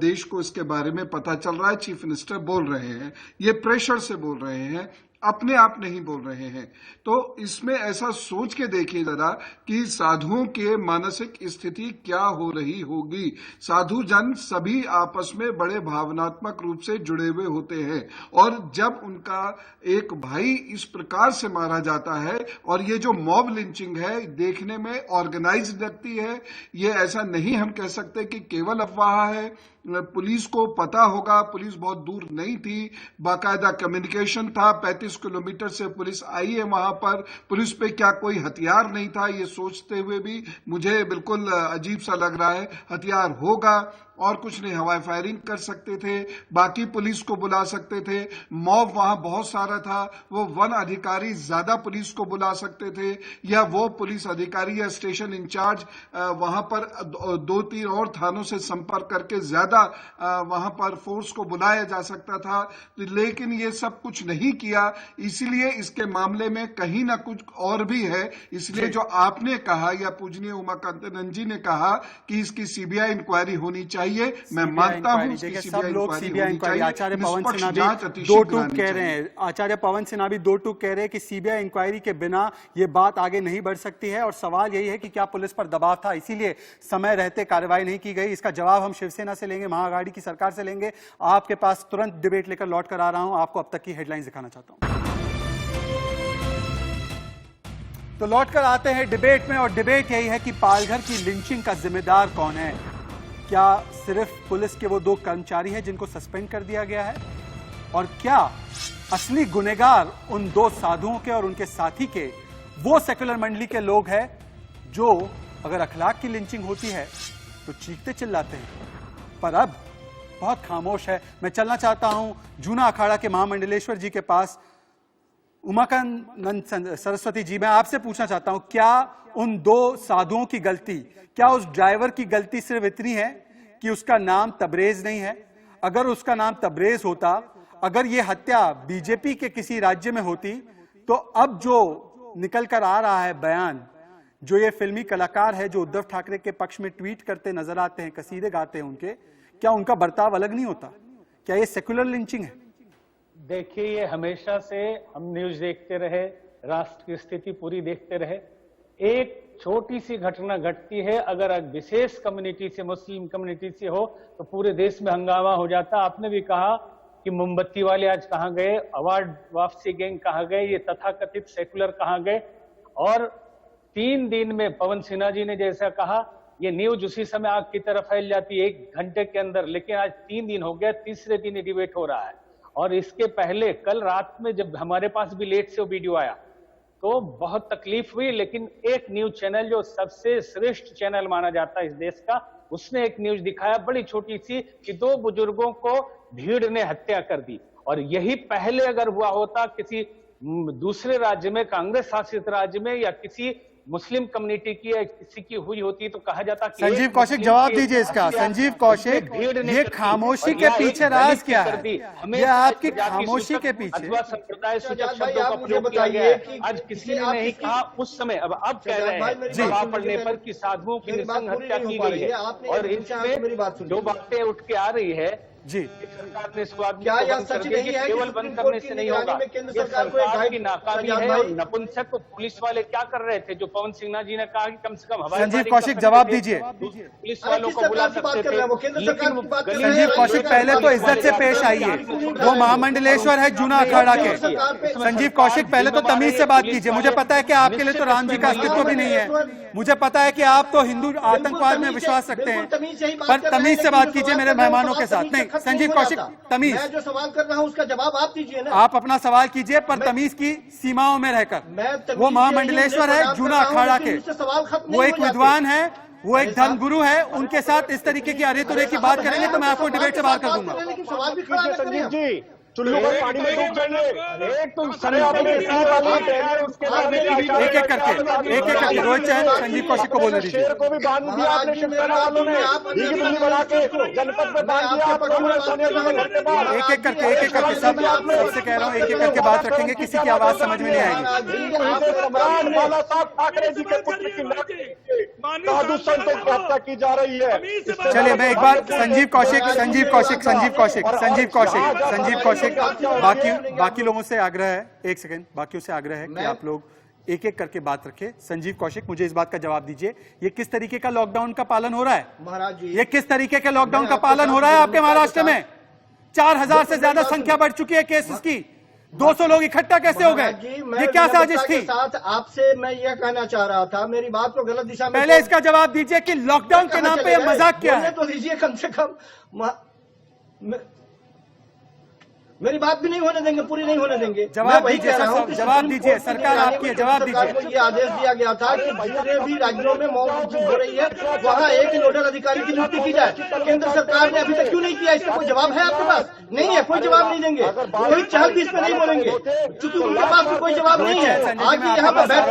देश को इसके बारे में पता चल रहा है। चीफ मिनिस्टर बोल रहे हैं, ये प्रेशर से बोल रहे हैं, अपने आप नहीं बोल रहे हैं। तो इसमें ऐसा सोच के देखिए जरा कि साधुओं के मानसिक स्थिति क्या हो रही होगी। साधु जन सभी आपस में बड़े भावनात्मक रूप से जुड़े हुए होते हैं और जब उनका एक भाई इस प्रकार से मारा जाता है और ये जो मॉब लिंचिंग है देखने में ऑर्गेनाइज्ड लगती है। ये ऐसा नहीं हम कह सकते कि केवल अफवाह है। पुलिस को पता होगा, पुलिस बहुत दूर नहीं थी, बाकायदा कम्युनिकेशन था। 35 किलोमीटर से पुलिस आई है वहां पर। पुलिस पे क्या कोई हथियार नहीं था, ये सोचते हुए भी मुझे बिल्कुल अजीब सा लग रहा है। हथियार होगा और कुछ नहीं, हवाई फायरिंग कर सकते थे, बाकी पुलिस को बुला सकते थे, मॉब वहां बहुत सारा था, वो वन अधिकारी ज्यादा पुलिस को बुला सकते थे, या वो पुलिस अधिकारी या स्टेशन इंचार्ज वहां पर 2-3 और थानों से संपर्क करके ज्यादा वहां पर फोर्स को बुलाया जा सकता था, लेकिन ये सब कुछ नहीं किया। इसलिए इसके मामले में कहीं ना कुछ और भी है। इसलिए जो आपने कहा या पूजनीय उमाकांत जी ने कहा कि इसकी सीबीआई इंक्वायरी होनी चाहिए, मैं मानता हूं इसकी सब लोग सीबीआई इंक्वायरी, आचार्य पवन सिन्हा भी दो दो टूक कह रहे हैं, आचार्य पवन सिन्हा भी दो टूक कह रहे हैं कि सीबीआई इंक्वायरी के बिना ये बात आगे नहीं बढ़ सकती है। और सवाल यही है कि क्या पुलिस पर दबाव था, इसीलिए समय रहते कार्रवाई नहीं की गई। इसका जवाब हम शिवसेना से लेंगे, महाआघाड़ी की सरकार से लेंगे। आपके पास तुरंत डिबेट लेकर लौट कर आ रहा हूं, आपको अब तक की हेडलाइंस दिखाना चाहता हूं। तो लौटकर आते हैं डिबेट में, और डिबेट यही है कि पालघर की लिंचिंग का जिम्मेदार कौन है। क्या सिर्फ पुलिस के वो 2 कर्मचारी हैं जिनको सस्पेंड कर दिया गया है, और क्या असली गुनहगार उन 2 साधुओं के और उनके साथी के वो सेक्युलर मंडली के लोग हैं जो अगर अखलाक की लिंचिंग होती है तो चीखते चिल्लाते हैं, पर अब बहुत खामोश है। मैं चलना चाहता हूं जूना अखाड़ा के महामंडलेश्वर जी के पास। उमाकांत सरस्वती जी, मैं आपसे पूछना चाहता हूं, क्या उन 2 साधुओं की गलती, क्या उस ड्राइवर की गलती सिर्फ इतनी है कि उसका नाम तबरेज नहीं है? अगर उसका नाम तबरेज होता, अगर ये हत्या बीजेपी के किसी राज्य में होती, तो अब जो निकल कर आ रहा है बयान, जो ये फिल्मी कलाकार है जो उद्धव ठाकरे के पक्ष में ट्वीट करते नजर आते हैं, कसीदे गाते हैं उनके, क्या उनका बर्ताव अलग नहीं होता? क्या ये सेक्युलर लिंचिंग है? देखिए, ये हमेशा से हम न्यूज देखते रहे, राष्ट्र की स्थिति पूरी देखते रहे। एक छोटी सी घटना घटती है, अगर विशेष कम्युनिटी से, मुस्लिम कम्युनिटी से हो, तो पूरे देश में हंगामा हो जाता। आपने भी कहा कि मोमबत्ती वाले आज कहां गए, अवार्ड वापसी गैंग कहां गए, ये तथाकथित सेकुलर कहां गए। और 3 दिन में पवन सिन्हा जी ने जैसा कहा, ये न्यूज उसी समय आग की तरफ फैल जाती है 1 घंटे के अंदर, लेकिन आज 3 दिन हो गया, तीसरे दिन ये डिबेट हो रहा है। और इसके पहले कल रात में जब हमारे पास भी लेट से वो वीडियो आया तो बहुत तकलीफ हुई, लेकिन एक न्यूज चैनल जो सबसे श्रेष्ठ चैनल माना जाता है इस देश का, उसने एक न्यूज दिखाया बड़ी छोटी सी कि 2 बुजुर्गों को भीड़ ने हत्या कर दी। और यही पहले अगर हुआ होता किसी दूसरे राज्य में, कांग्रेस शासित राज्य में, या किसी मुस्लिम कम्युनिटी की या किसी की हुई होती तो कहा जाता कि संजीव कौशिक जवाब दीजिए इसका। संजीव कौशिक, ये खामोशी के पीछे राज क्या है? ये आपकी खामोशी के पीछे संप्रदाय सूचक शब्दों का प्रयोग किया गया है। आज किसी ने नहीं कहा उस समय, अब कह रहे हैं जवाब पढ़ने पर कि साधुओं की नृशंस हत्या की गई है। और इसमें जो बातें उठ के आ रही है जी, सरकार ने स्वाद क्या यह सच नहीं है केवल बंद करने से नहीं होगा, ये सरकार की नाकामी है। और नपुंसक पुलिस वाले क्या कर रहे थे, जो पवन सिन्हा जी ने कहा कि कम से कम हवाई संजीव कौशिक जवाब दीजिए। पुलिस वालों को बुला सकते थे। संजीव कौशिक पहले तो इज्जत से पेश आइए, वो महामंडलेश्वर है जूना अखाड़ा के। संजीव कौशिक पहले तो तमीज से बात कीजिए। मुझे पता है कि आपके लिए तो राम जी का अस्तित्व भी नहीं है, मुझे पता है कि आप तो हिंदू आतंकवाद में विश्वास रखते हैं, पर तमीज से बात कीजिए मेरे मेहमानों के साथ। नहीं संजीव कौशिक, तमीज। मैं जो सवाल कर रहा हूं उसका जवाब आप दीजिए ना। आप अपना सवाल कीजिए, पर तमीज की सीमाओं में रहकर। वो महामंडलेश्वर है जूना अखाड़ा के, वो एक विद्वान है, वो एक धर्मगुरु है, उनके साथ इस तरीके की अरे की बात करेंगे तो मैं आपको डिबेट से बाहर कर दूंगा। लेकिन सवाल भी खड़ा संजीव जी, चुल्लू पर पानी में डूब जाइए। एक तो एक एक करके रोहित चहल संजीव कौशिक को बोलने दीजिए। शेर को भी बांध दिया आपने शिवसेना वालों ने, दिल्ली बना के जनपद में बांध दिया। एक एक करके सबसे कह रहा हूँ, एक एक करके बात रखेंगे, किसी की आवाज समझ में नहीं आएगी। सम्राट बाला साहब ठाकरे जी के पुत्र की साधु संतों की हत्या की जा रही है। चलिए मैं एक बार संजीव कौशिक बाकी लोगों से आग्रह है, एक सेकंड, बाकियों से आग्रह है कि आप लोग एक एक करके बात रखें। संजीव कौशिक, मुझे इस बात का जवाब दीजिए, ये किस तरीके का लॉकडाउन का पालन हो रहा है? महाराज जी, ये किस तरीके के लॉकडाउन का पालन हो रहा है आपके महाराष्ट्र में? 4000 से ज्यादा संख्या बढ़ चुकी है केसेस की, 200 लोग इकट्ठा कैसे हो गए? ये क्या साजिश थी? साथ आपसे मैं यह कहना चाह रहा था, मेरी बात को गलत दिशा में पहले इसका जवाब दीजिए कि लॉकडाउन के नाम पे मजाक किया है। तो दीजिए कम से कम। मेरी बात भी नहीं होने देंगे, पूरी नहीं होने देंगे। जवाब मैं वही दीजिए कह रहा हूं सर, कि जवाब सुप्रीम दीजिए, कोर्ट की सरकार निगरानी आपकी है, में जवाब सरकार दीजिए। को ये आदेश दिया गया था कि जितने भी राज्यों में मॉब लिंचिंग हो रही है वहाँ एक नोडल अधिकारी की नियुक्ति की जाए। केंद्र सरकार ने अभी तक क्यों नहीं किया? इसका कोई जवाब है आपके पास? नहीं है, कोई जवाब नहीं देंगे। कोई चहल भी इस पे नहीं बोलेंगे क्योंकि उनके पास भी कोई जवाब नहीं है। आज यहाँ पर बैठ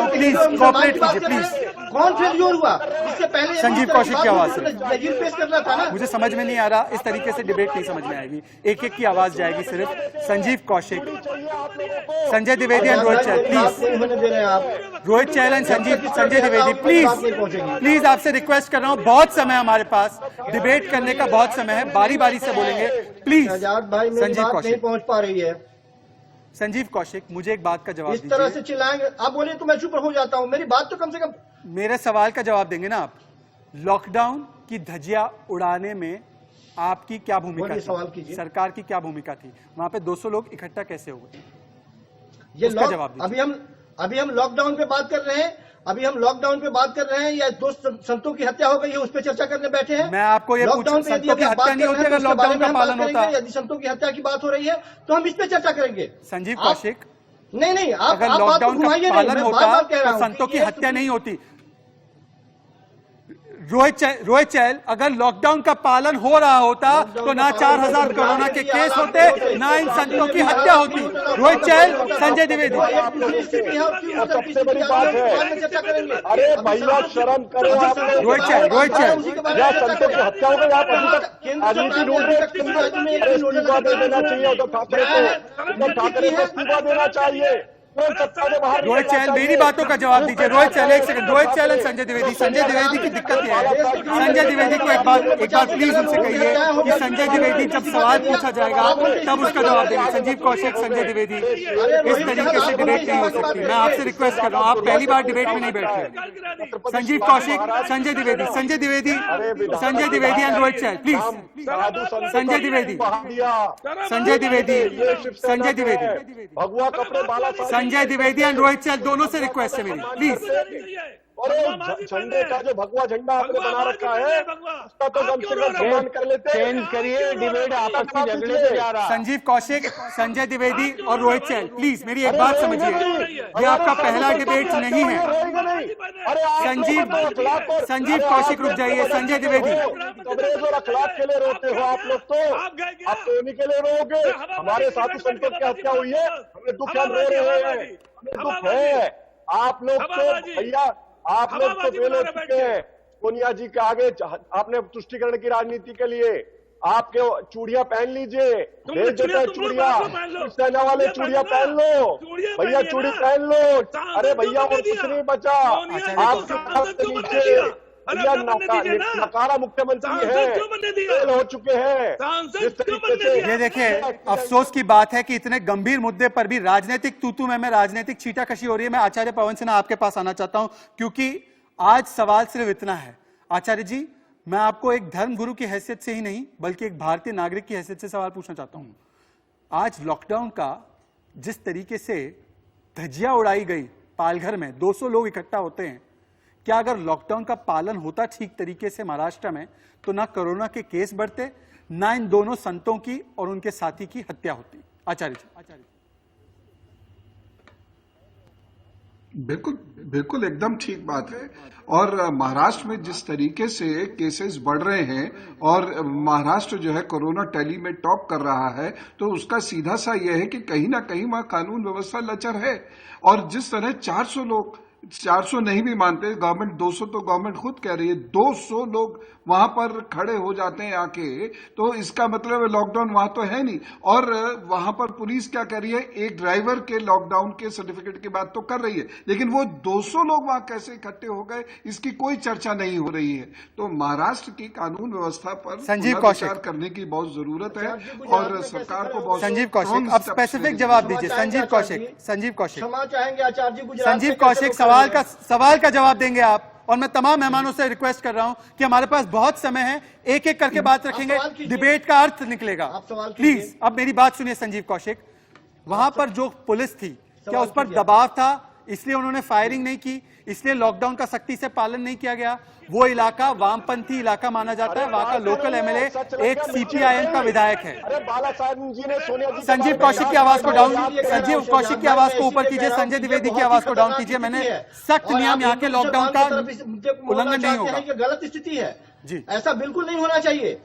कौन फेल्योर हुआ? इससे पहले संजीव कौशिक की आवाज से नजीर पेश करना था ना। मुझे समझ में नहीं आ रहा, इस तरीके से डिबेट नहीं समझ में आएगी। एक एक की आवाज जाएगी सिर्फ। Sanjeev Kaushik, Sanjay Dwivedi and Rohit Chahal, please. Rohit Chahal and Sanjay Dwivedi, please आपसे रिक्वेस्ट कर रहा हूं, बहुत समय हमारे पास, डिबेट करने का बहुत समय है, बारी बारी से बोलेंगे प्लीज। संजीव कौशिक पहुंच पा रही है। संजीव कौशिक, मुझे एक बात का जवाब इस तरह दीजिए। से चिल्लाएंगे आप, बोलिए तो मैं चुप हो जाता हूं। मेरी बात तो कम से कम, मेरे सवाल का जवाब देंगे ना आप? लॉकडाउन की धज्जियां उड़ाने में आपकी क्या भूमिका थी? सरकार की क्या भूमिका थी? वहां पे 200 लोग इकट्ठा कैसे हुए? ये उसका जवाब दीजिए। अभी हम लॉकडाउन पे बात कर रहे हैं। अभी हम लॉकडाउन पे बात कर रहे हैं या 2 संतों की हत्या हो गई है उस पर चर्चा करने बैठे हैं? मैं आपको ये लॉकडाउन पे संतों की हत्या नहीं होती अगर लॉकडाउन का पालन होता। यदि संतों की हत्या की बात हो रही है तो हम इस पे चर्चा करेंगे। संजीव कौशिक, नहीं, आप अगर बात को लॉकडाउन का घुमाइए नहीं, पालन मैं होता बार-बार कह रहा तो हूं संतों कि की ये हत्या नहीं होती। रोहित चहल, अगर लॉकडाउन का पालन हो रहा होता तो ना 4000 कोरोना के केस होते, ना इन संतों की हत्या होती। रोहित चहल, संजय द्विवेदी। सबसे बड़ी बात है, अरे भैया शर्म करो आप। रोहित चहल, या संतों की हत्या हो गई, आप अभी तक राजनीति ढूंढ रहे हैं। इस्तीफा दे देना चाहिए उद्धव ठाकरे को, उद्धव ठाकरे को इस्तीफा देना चाहिए। रोहित चहल, मेरी बातों का जवाब दीजिए। रोहित चहल, एक सेकंड। रोहित चहल और संजय द्विवेदी की दिक्कत क्या है? संजय द्विवेदी को एक बार प्लीज उनसे कहिए कि संजय द्विवेदी जब सवाल पूछा जाएगा तब उसका जवाब देंगे। संजीव कौशिक, संजय द्विवेदी, इस तरीके से डिबेट नहीं हो सकती। मैं आपसे रिक्वेस्ट कर रहा हूँ, आप पहली बार डिबेट में नहीं बैठ रहे। Sanjeev Kaushik, Sanjay Dwivedi and Rohit Chahal, please. Sanjay Dwivedi, भगवा कपड़े बाला, संजय द्विवेदी एंड रोहित चहल, दोनों से रिक्वेस्ट है मेरी, प्लीज। अरे झंडे का जो भगवा झंडा आपने बना रखा है उसका तो कम से कम सम्मान कर लेते हैं। चेंज करिए, डिबेट आपस में झगड़े पे जा रहा है। संजीव कौशिक, संजय द्विवेदी और रोहित चहल, प्लीज मेरी एक बात समझिए, ये आपका पहला डिबेट नहीं है। संजीव कौशिक रुक जाइए। संजय द्विवेदी, कवरेज और अखलाक के लिए रोते हो आप लोग, तो आप तो उन्हीं के लिए रोगे। हमारे साथी संतों की हत्या हुई है, हमें दुख है, रो रहे हैं, हमें दुख है। आप लोग तो भैया, आप लोग तो फेल हो चुके हैं। सोनिया जी के आगे आपने तुष्टीकरण की राजनीति के लिए आपके चूड़ियां पहन लीजिए, भेज देते हैं चूड़ियां, सेना वाले चूड़ियां पहन लो भैया, चूड़ी पहन लो। अरे भैया और कुछ नहीं बचा, आपके नीचे भैया नकारा मुख्यमंत्री है, फेल हो चुके हैं। जिस तरीके से ये देखिए, अफसोस की बात है कि इतने गंभीर मुद्दे पर भी राजनीतिक तूतू में राजनीतिक छीटाकशी हो रही है। मैं आचार्य पवन सिन्हा आपके पास आना चाहता हूं क्योंकि आज सवाल सिर्फ इतना है। आचार्य जी, मैं आपको एक धर्मगुरु की हैसियत से ही नहीं बल्कि एक भारतीय नागरिक की हैसियत से सवाल पूछना चाहता हूं। आज लॉकडाउन का जिस तरीके से धज्जियां उड़ाई गई, पालघर में 200 लोग इकट्ठा होते हैं, क्या अगर लॉकडाउन का पालन होता ठीक तरीके से महाराष्ट्र में तो ना कोरोना के केस बढ़ते, ना इन दोनों संतों की और उनके साथी की हत्या होती? आचार्य जी। बिल्कुल एकदम ठीक बात है। और महाराष्ट्र में जिस तरीके से केसेस बढ़ रहे हैं और महाराष्ट्र जो है कोरोना टैली में टॉप कर रहा है, तो उसका सीधा सा यह है कि कहीं ना कहीं वहां कानून व्यवस्था लचर है। और जिस तरह 400 नहीं भी मानते गवर्नमेंट, 200 तो गवर्नमेंट खुद कह रही है, 200 लोग वहां पर खड़े हो जाते हैं आके, तो इसका मतलब लॉकडाउन वहां तो है नहीं। और वहां पर पुलिस क्या कर रही है, एक ड्राइवर के लॉकडाउन के सर्टिफिकेट की बात तो कर रही है, लेकिन वो 200 लोग वहां कैसे इकट्ठे हो गए इसकी कोई चर्चा नहीं हो रही है। तो महाराष्ट्र की कानून व्यवस्था पर संजीव कौशिक करने की बहुत जरूरत है और सरकार को बहुत। संजीव कौशिक, अब स्पेसिफिक जवाब दीजिए। संजीव कौशिक, क्षमा चाहेंगे आचार्य जी। संजीव कौशिक, सवाल का जवाब देंगे आप। और मैं तमाम मेहमानों से रिक्वेस्ट कर रहा हूं कि हमारे पास बहुत समय है, एक एक करके बात रखेंगे, डिबेट का अर्थ निकलेगा। प्लीज अब मेरी बात सुनिए। संजीव कौशिक, वहां पर जो पुलिस थी, क्या उस पर दबाव था इसलिए उन्होंने फायरिंग नहीं की, इसलिए लॉकडाउन का सख्ती से पालन नहीं किया गया। वो इलाका वामपंथी इलाका माना जाता है, वहां का लोकल एमएलए एक सीपीआईएम का विधायक है। संजीव कौशिक की आवाज को डाउन, संजीव कौशिक की आवाज को ऊपर कीजिए, संजय द्विवेदी की आवाज को डाउन कीजिए। मैंने सख्त नियम यहाँ के लॉकडाउन का उल्लंघन नहीं होगा। ये गलत स्थिति है जी, ऐसा बिल्कुल नहीं होना चाहिए।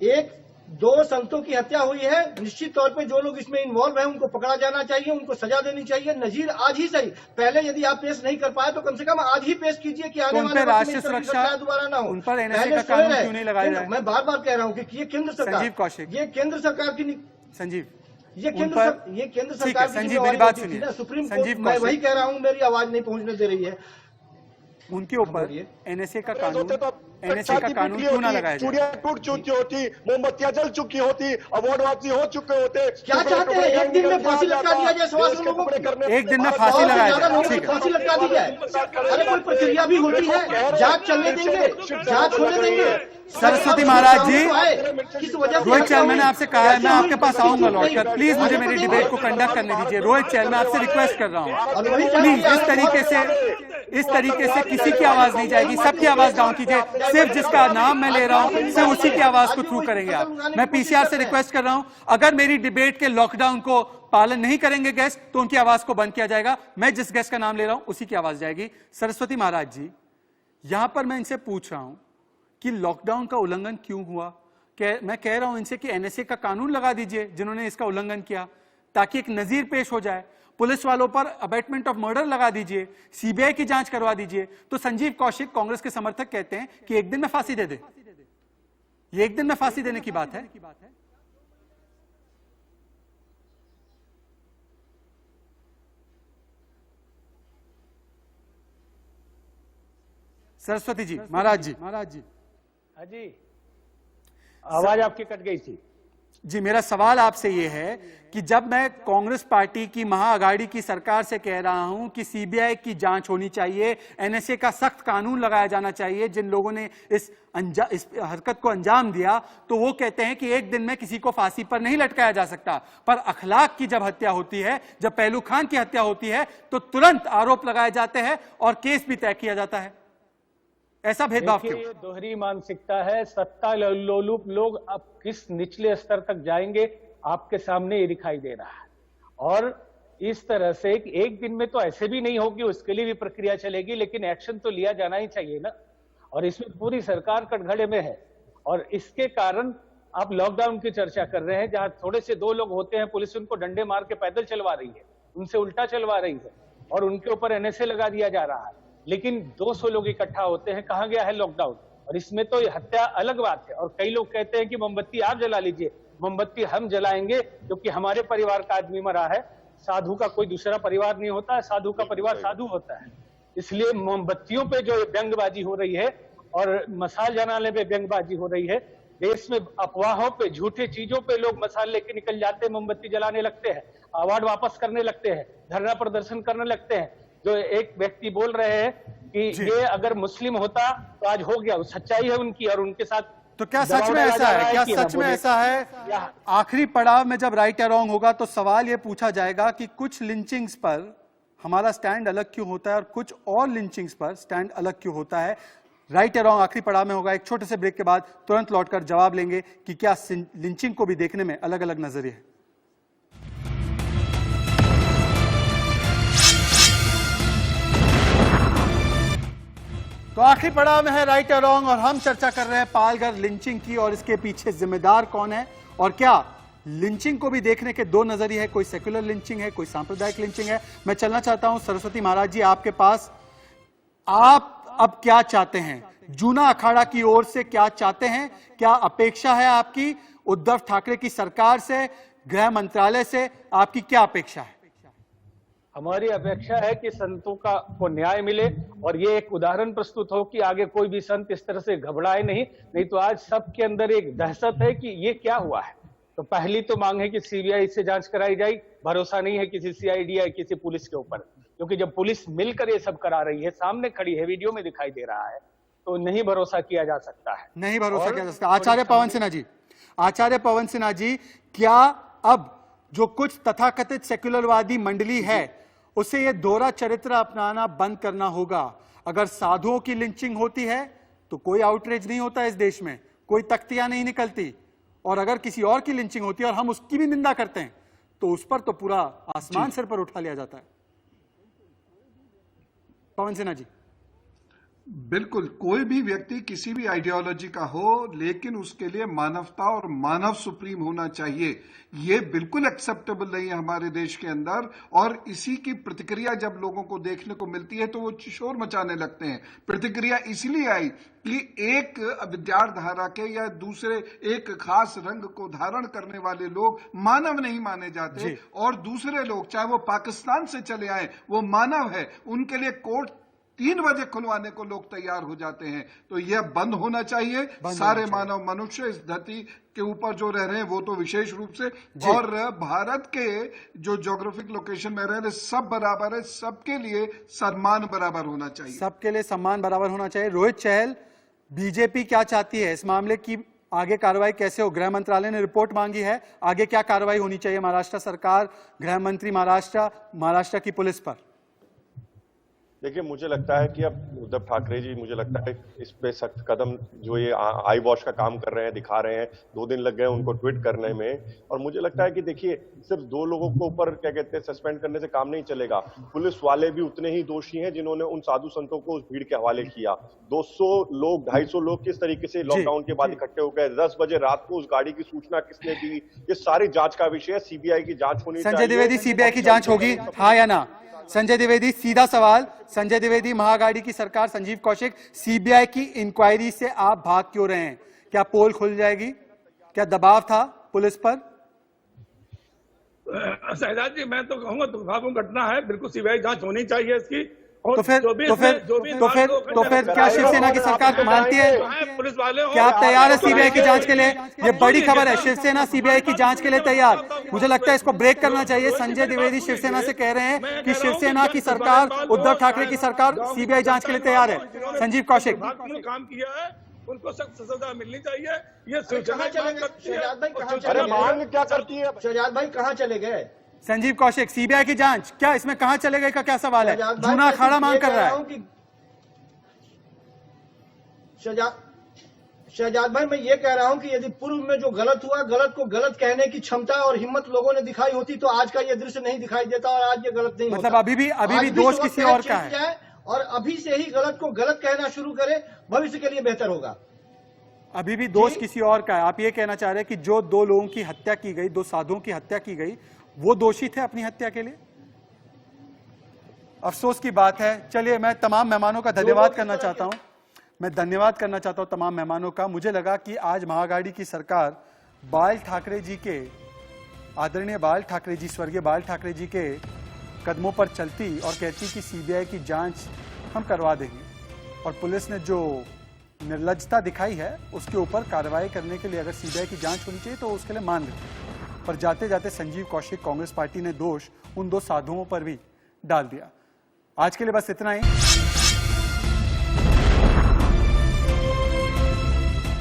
एक दो संतों की हत्या हुई है, निश्चित तौर पे जो लोग इसमें इन्वॉल्व हैं उनको पकड़ा जाना चाहिए, उनको सजा देनी चाहिए। नजीर आज ही सही, पहले यदि आप पेश नहीं कर पाए तो कम से कम आज ही पेश कीजिए कि आने वाले राष्ट्रीय सुरक्षा दोबारा ना हो। उन पर एनएसए का कानून क्यों नहीं लगाया जाए? मैं बार बार कह रहा हूँ कि ये केंद्र सरकार, संजीव कौशिक, ये केंद्र सरकार की संजीव, ये केंद्र सरकार की संजीव मेरी बात सुनिए। सुप्रीम कोर्ट, मैं वही कह रहा हूँ, मेरी आवाज नहीं पहुंचने दे रही है। उनके ऊपर एनएसए का कानून क्यों ना लगाया जाए? चूड़ियां टूट चुकी होती, मोमबत्तियां जल चुकी होती, अवार्ड वापसी हो चुके होते। क्या चाहते हैं? एक दिन में फांसी लटका दिया जाए 100 लोगों को, एक दिन में फांसी लगाया जाए, ठीक है, फांसी लटका दी जाए। अरे कोई प्रक्रिया भी होती है, जांच चलने देंगे, जांच होने देंगे। सरस्वती महाराज जी, किस वजह से रोहित चैल, मैंने आपसे कहा है मैं आपके पास आऊंगा लौटकर, प्लीज मुझे मेरी डिबेट को कंडक्ट करने दीजिए। रोहित चैल, मैं आपसे रिक्वेस्ट कर रहा हूँ, प्लीज इस तरीके से किसी की आवाज नहीं जाएगी, सबकी आवाज डाउन कीजिए। सिर्फ जिसका नाम मैं ले रहा हूँ सिर्फ उसी की आवाज को थ्रू करेंगे आप। मैं पीसीआर से रिक्वेस्ट कर रहा हूँ, अगर मेरी डिबेट के लॉकडाउन को पालन नहीं करेंगे गेस्ट तो उनकी आवाज को बंद किया जाएगा। मैं जिस गेस्ट का नाम ले रहा हूं उसी की आवाज जाएगी। सरस्वती महाराज जी, यहां पर मैं इनसे पूछ रहा हूं कि लॉकडाउन का उल्लंघन क्यों हुआ। मैं कह रहा हूं इनसे कि एनएसए का कानून लगा दीजिए जिन्होंने इसका उल्लंघन किया, ताकि एक नजीर पेश हो जाए। पुलिस वालों पर अबेटमेंट ऑफ मर्डर लगा दीजिए, सीबीआई की जांच करवा दीजिए। तो संजीव कौशिक, कांग्रेस के समर्थक, कहते हैं कि एक दिन में फांसी दे दे। ये एक दिन में फांसी देने की बात है? सरस्वती जी, महाराज जी। हाँ जी, आवाज आपकी कट गई थी जी। मेरा सवाल आपसे यह है कि जब मैं कांग्रेस पार्टी की महाअघाड़ी की सरकार से कह रहा हूं कि सीबीआई की जांच होनी चाहिए, एनएसए का सख्त कानून लगाया जाना चाहिए जिन लोगों ने इस हरकत को अंजाम दिया, तो वो कहते हैं कि एक दिन में किसी को फांसी पर नहीं लटकाया जा सकता। पर अखलाक की जब हत्या होती है, जब पहलू खान की हत्या होती है, तो तुरंत आरोप लगाए जाते हैं और केस भी तय किया जाता है। ऐसा भेदभाव क्यों? ये दोहरी मानसिकता है। सत्ता लोलुप लोग अब किस निचले स्तर तक जाएंगे आपके सामने ये दिखाई दे रहा है। और इस तरह से एक दिन में तो ऐसे भी नहीं होगी, उसके लिए भी प्रक्रिया चलेगी, लेकिन एक्शन तो लिया जाना ही चाहिए ना। और इसमें पूरी सरकार कटघरे में है। और इसके कारण आप लॉकडाउन की चर्चा कर रहे हैं, जहां थोड़े से दो लोग होते हैं, पुलिस उनको डंडे मार के पैदल चलवा रही है, उनसे उल्टा चलवा रही है और उनके ऊपर एनएसए लगा दिया जा रहा है। लेकिन 200 लोग इकट्ठा होते हैं, कहां गया है लॉकडाउन? और इसमें तो हत्या अलग बात है। और कई लोग कहते हैं कि मोमबत्ती आप जला लीजिए, मोमबत्ती हम जलाएंगे क्योंकि हमारे परिवार का आदमी मरा है। साधु का कोई दूसरा परिवार नहीं होता है, साधु का परिवार साधु होता है। इसलिए मोमबत्तियों पे जो व्यंगबाजी हो रही है और मसाल जलाने पे व्यंगबाजी हो रही है, देश में अफवाहों पे, झूठे चीजों पे लोग मसाल लेके निकल जाते हैं, मोमबत्ती जलाने लगते हैं, अवार्ड वापस करने लगते हैं, धरना प्रदर्शन करने लगते हैं। जो एक व्यक्ति बोल रहे हैं कि ये अगर मुस्लिम होता तो आज हो गया, सच्चाई है उनकी और उनके साथ। तो क्या सच में ऐसा है? क्या सच में ऐसा है? आखिरी पड़ाव में जब राइट या रॉन्ग होगा तो सवाल ये पूछा जाएगा कि कुछ लिंचिंग्स पर हमारा स्टैंड अलग क्यों होता है और कुछ और लिंचिंग्स पर स्टैंड अलग क्यों होता है। राइट या रॉन्ग आखिरी पड़ाव में होगा। एक छोटे से ब्रेक के बाद तुरंत लौटकर जवाब लेंगे कि क्या लिंचिंग को भी देखने में अलग अलग नजरिए है। तो आखिरी पड़ाव में है राइट या रॉन्ग और हम चर्चा कर रहे हैं पालघर लिंचिंग की और इसके पीछे जिम्मेदार कौन है और क्या लिंचिंग को भी देखने के दो नजरिए है, कोई सेक्युलर लिंचिंग है, कोई सांप्रदायिक लिंचिंग है। मैं चलना चाहता हूं सरस्वती महाराज जी आपके पास। आप अब क्या चाहते हैं? जूना अखाड़ा की ओर से क्या चाहते हैं? क्या अपेक्षा है आपकी उद्धव ठाकरे की सरकार से, गृह मंत्रालय से? आपकी क्या अपेक्षा है? हमारी अपेक्षा है कि संतों को न्याय मिले और ये एक उदाहरण प्रस्तुत हो कि आगे कोई भी संत इस तरह से घबराए नहीं तो आज सबके अंदर एक दहशत है कि ये क्या हुआ है। तो पहली तो मांग है कि सीबीआई से जांच कराई जाए। भरोसा नहीं है किसी सीआईडी या किसी पुलिस के ऊपर, क्योंकि जब पुलिस मिलकर ये सब करा रही है, सामने खड़ी है, वीडियो में दिखाई दे रहा है, तो नहीं भरोसा किया जा सकता है। नहीं भरोसा किया जा सकता। आचार्य पवन सिन्हा जी, क्या अब जो कुछ तथाकथित सेक्युलरवादी मंडली है उसे ये दोहरा चरित्र अपनाना बंद करना होगा। अगर साधुओं की लिंचिंग होती है तो कोई आउटरीच नहीं होता इस देश में, कोई तख्तियां नहीं निकलती, और अगर किसी और की लिंचिंग होती है और हम उसकी भी निंदा करते हैं तो उस पर तो पूरा आसमान सिर पर उठा लिया जाता है। पवन सिन्हा जी। बिल्कुल, कोई भी व्यक्ति किसी भी आइडियोलॉजी का हो, लेकिन उसके लिए मानवता और मानव सुप्रीम होना चाहिए। ये बिल्कुल एक्सेप्टेबल नहीं है हमारे देश के अंदर, और इसी की प्रतिक्रिया जब लोगों को देखने को मिलती है तो वो शोर मचाने लगते हैं। प्रतिक्रिया इसलिए आई कि एक विचारधारा के या दूसरे एक खास रंग को धारण करने वाले लोग मानव नहीं माने जाते, और दूसरे लोग चाहे वो पाकिस्तान से चले आए वो मानव है, उनके लिए कोर्ट 3 बजे खुलवाने को लोग तैयार हो जाते हैं। तो यह बंद होना चाहिए। सारे मानव मनुष्य इस धरती के ऊपर जो रह रहे हैं वो तो विशेष रूप से, और भारत के जो ज्योग्राफिक लोकेशन में रह रहे सब बराबर है, सबके लिए सम्मान बराबर होना चाहिए। सबके लिए सम्मान बराबर होना चाहिए। रोहित चहल, बीजेपी क्या चाहती है इस मामले की आगे कार्रवाई कैसे हो? गृह मंत्रालय ने रिपोर्ट मांगी है, आगे क्या कार्रवाई होनी चाहिए महाराष्ट्र सरकार, गृह मंत्री महाराष्ट्र की पुलिस पर? देखिए, मुझे लगता है कि अब उद्धव ठाकरे जी, मुझे लगता है इस पे सख्त कदम जो ये आई वॉश का काम कर रहे हैं, दिखा रहे हैं। 2 दिन लग गए उनको ट्वीट करने में, और मुझे लगता है कि देखिए, सिर्फ 2 लोगों को ऊपर क्या कहते हैं सस्पेंड करने से काम नहीं चलेगा। पुलिस वाले भी उतने ही दोषी हैं जिन्होंने उन साधु संतों को उस भीड़ के हवाले किया। 200 लोग, 250 लोग किस तरीके से लॉकडाउन के बाद इकट्ठे हो गए, 10 बजे रात को उस गाड़ी की सूचना किसने दी, ये सारी जांच का विषय है। सीबीआई की जांच होनी चाहिए। संजय द्विवेदी, सीबीआई की जांच होगी, हाँ या ना? संजय द्विवेदी, सीधा सवाल। संजय द्विवेदी, महागाड़ी की सरकार, संजीव कौशिक, सीबीआई की इंक्वायरी से आप भाग क्यों रहे हैं? क्या पोल खुल जाएगी? क्या दबाव था पुलिस पर? शहजाद जी, मैं तो कहूंगा दुर्भाग्यपूर्ण घटना है, बिल्कुल सीबीआई जांच होनी चाहिए इसकी। तो फिर क्या शिवसेना की सरकार मानती है? पुलिस वाले क्या आप तैयार है सीबीआई की जांच के लिए? ये बड़ी खबर है, शिवसेना सीबीआई की जांच के लिए तैयार। मुझे लगता है इसको ब्रेक करना चाहिए। संजय द्विवेदी शिवसेना से कह रहे हैं कि शिवसेना की सरकार, उद्धव ठाकरे की सरकार सीबीआई जांच के लिए तैयार है। संजीव कौशिक, काम किया है, उनको सख्त सजा मिलनी चाहिए। ये शहजाद भाई क्या करती है? शहजाद भाई कहाँ चले गए? संजीव कौशिक, सीबीआई की जांच क्या इसमें कहां चले गए का क्या सवाल है? जूना अखाड़ा मांग कर रहा है। शहजाद भाई, मैं ये कह रहा हूं कि यदि पूर्व में जो गलत हुआ, गलत को गलत कहने की क्षमता और हिम्मत लोगों ने दिखाई होती तो आज का ये दृश्य नहीं दिखाई देता, और आज ये गलत नहीं मतलब होता। अभी भी दोष किसी और का है, और अभी से ही गलत को गलत कहना शुरू करे, भविष्य के लिए बेहतर होगा। अभी भी दोष किसी और का है। आप ये कहना चाह रहे हैं कि जो 2 लोगों की हत्या की गई, 2 साधुओं की हत्या की गई, वो दोषी थे अपनी हत्या के लिए? अफसोस की बात है। चलिए, मैं तमाम मेहमानों का धन्यवाद करना चाहता हूं। मैं धन्यवाद करना चाहता हूं तमाम मेहमानों का। मुझे लगा कि आज महागाड़ी की सरकार बाल ठाकरे जी के, आदरणीय बाल ठाकरे जी, स्वर्गीय बाल ठाकरे जी के कदमों पर चलती और कहती कि सीबीआई की जांच हम करवा देंगे, और पुलिस ने जो निर्लज्जता दिखाई है उसके ऊपर कार्रवाई करने के लिए अगर सीबीआई की जांच होनी चाहिए तो उसके लिए मान लेते। पर जाते जाते संजीव कौशिक, कांग्रेस पार्टी ने दोष उन 2 साधुओं पर भी डाल दिया। आज के लिए बस इतना ही।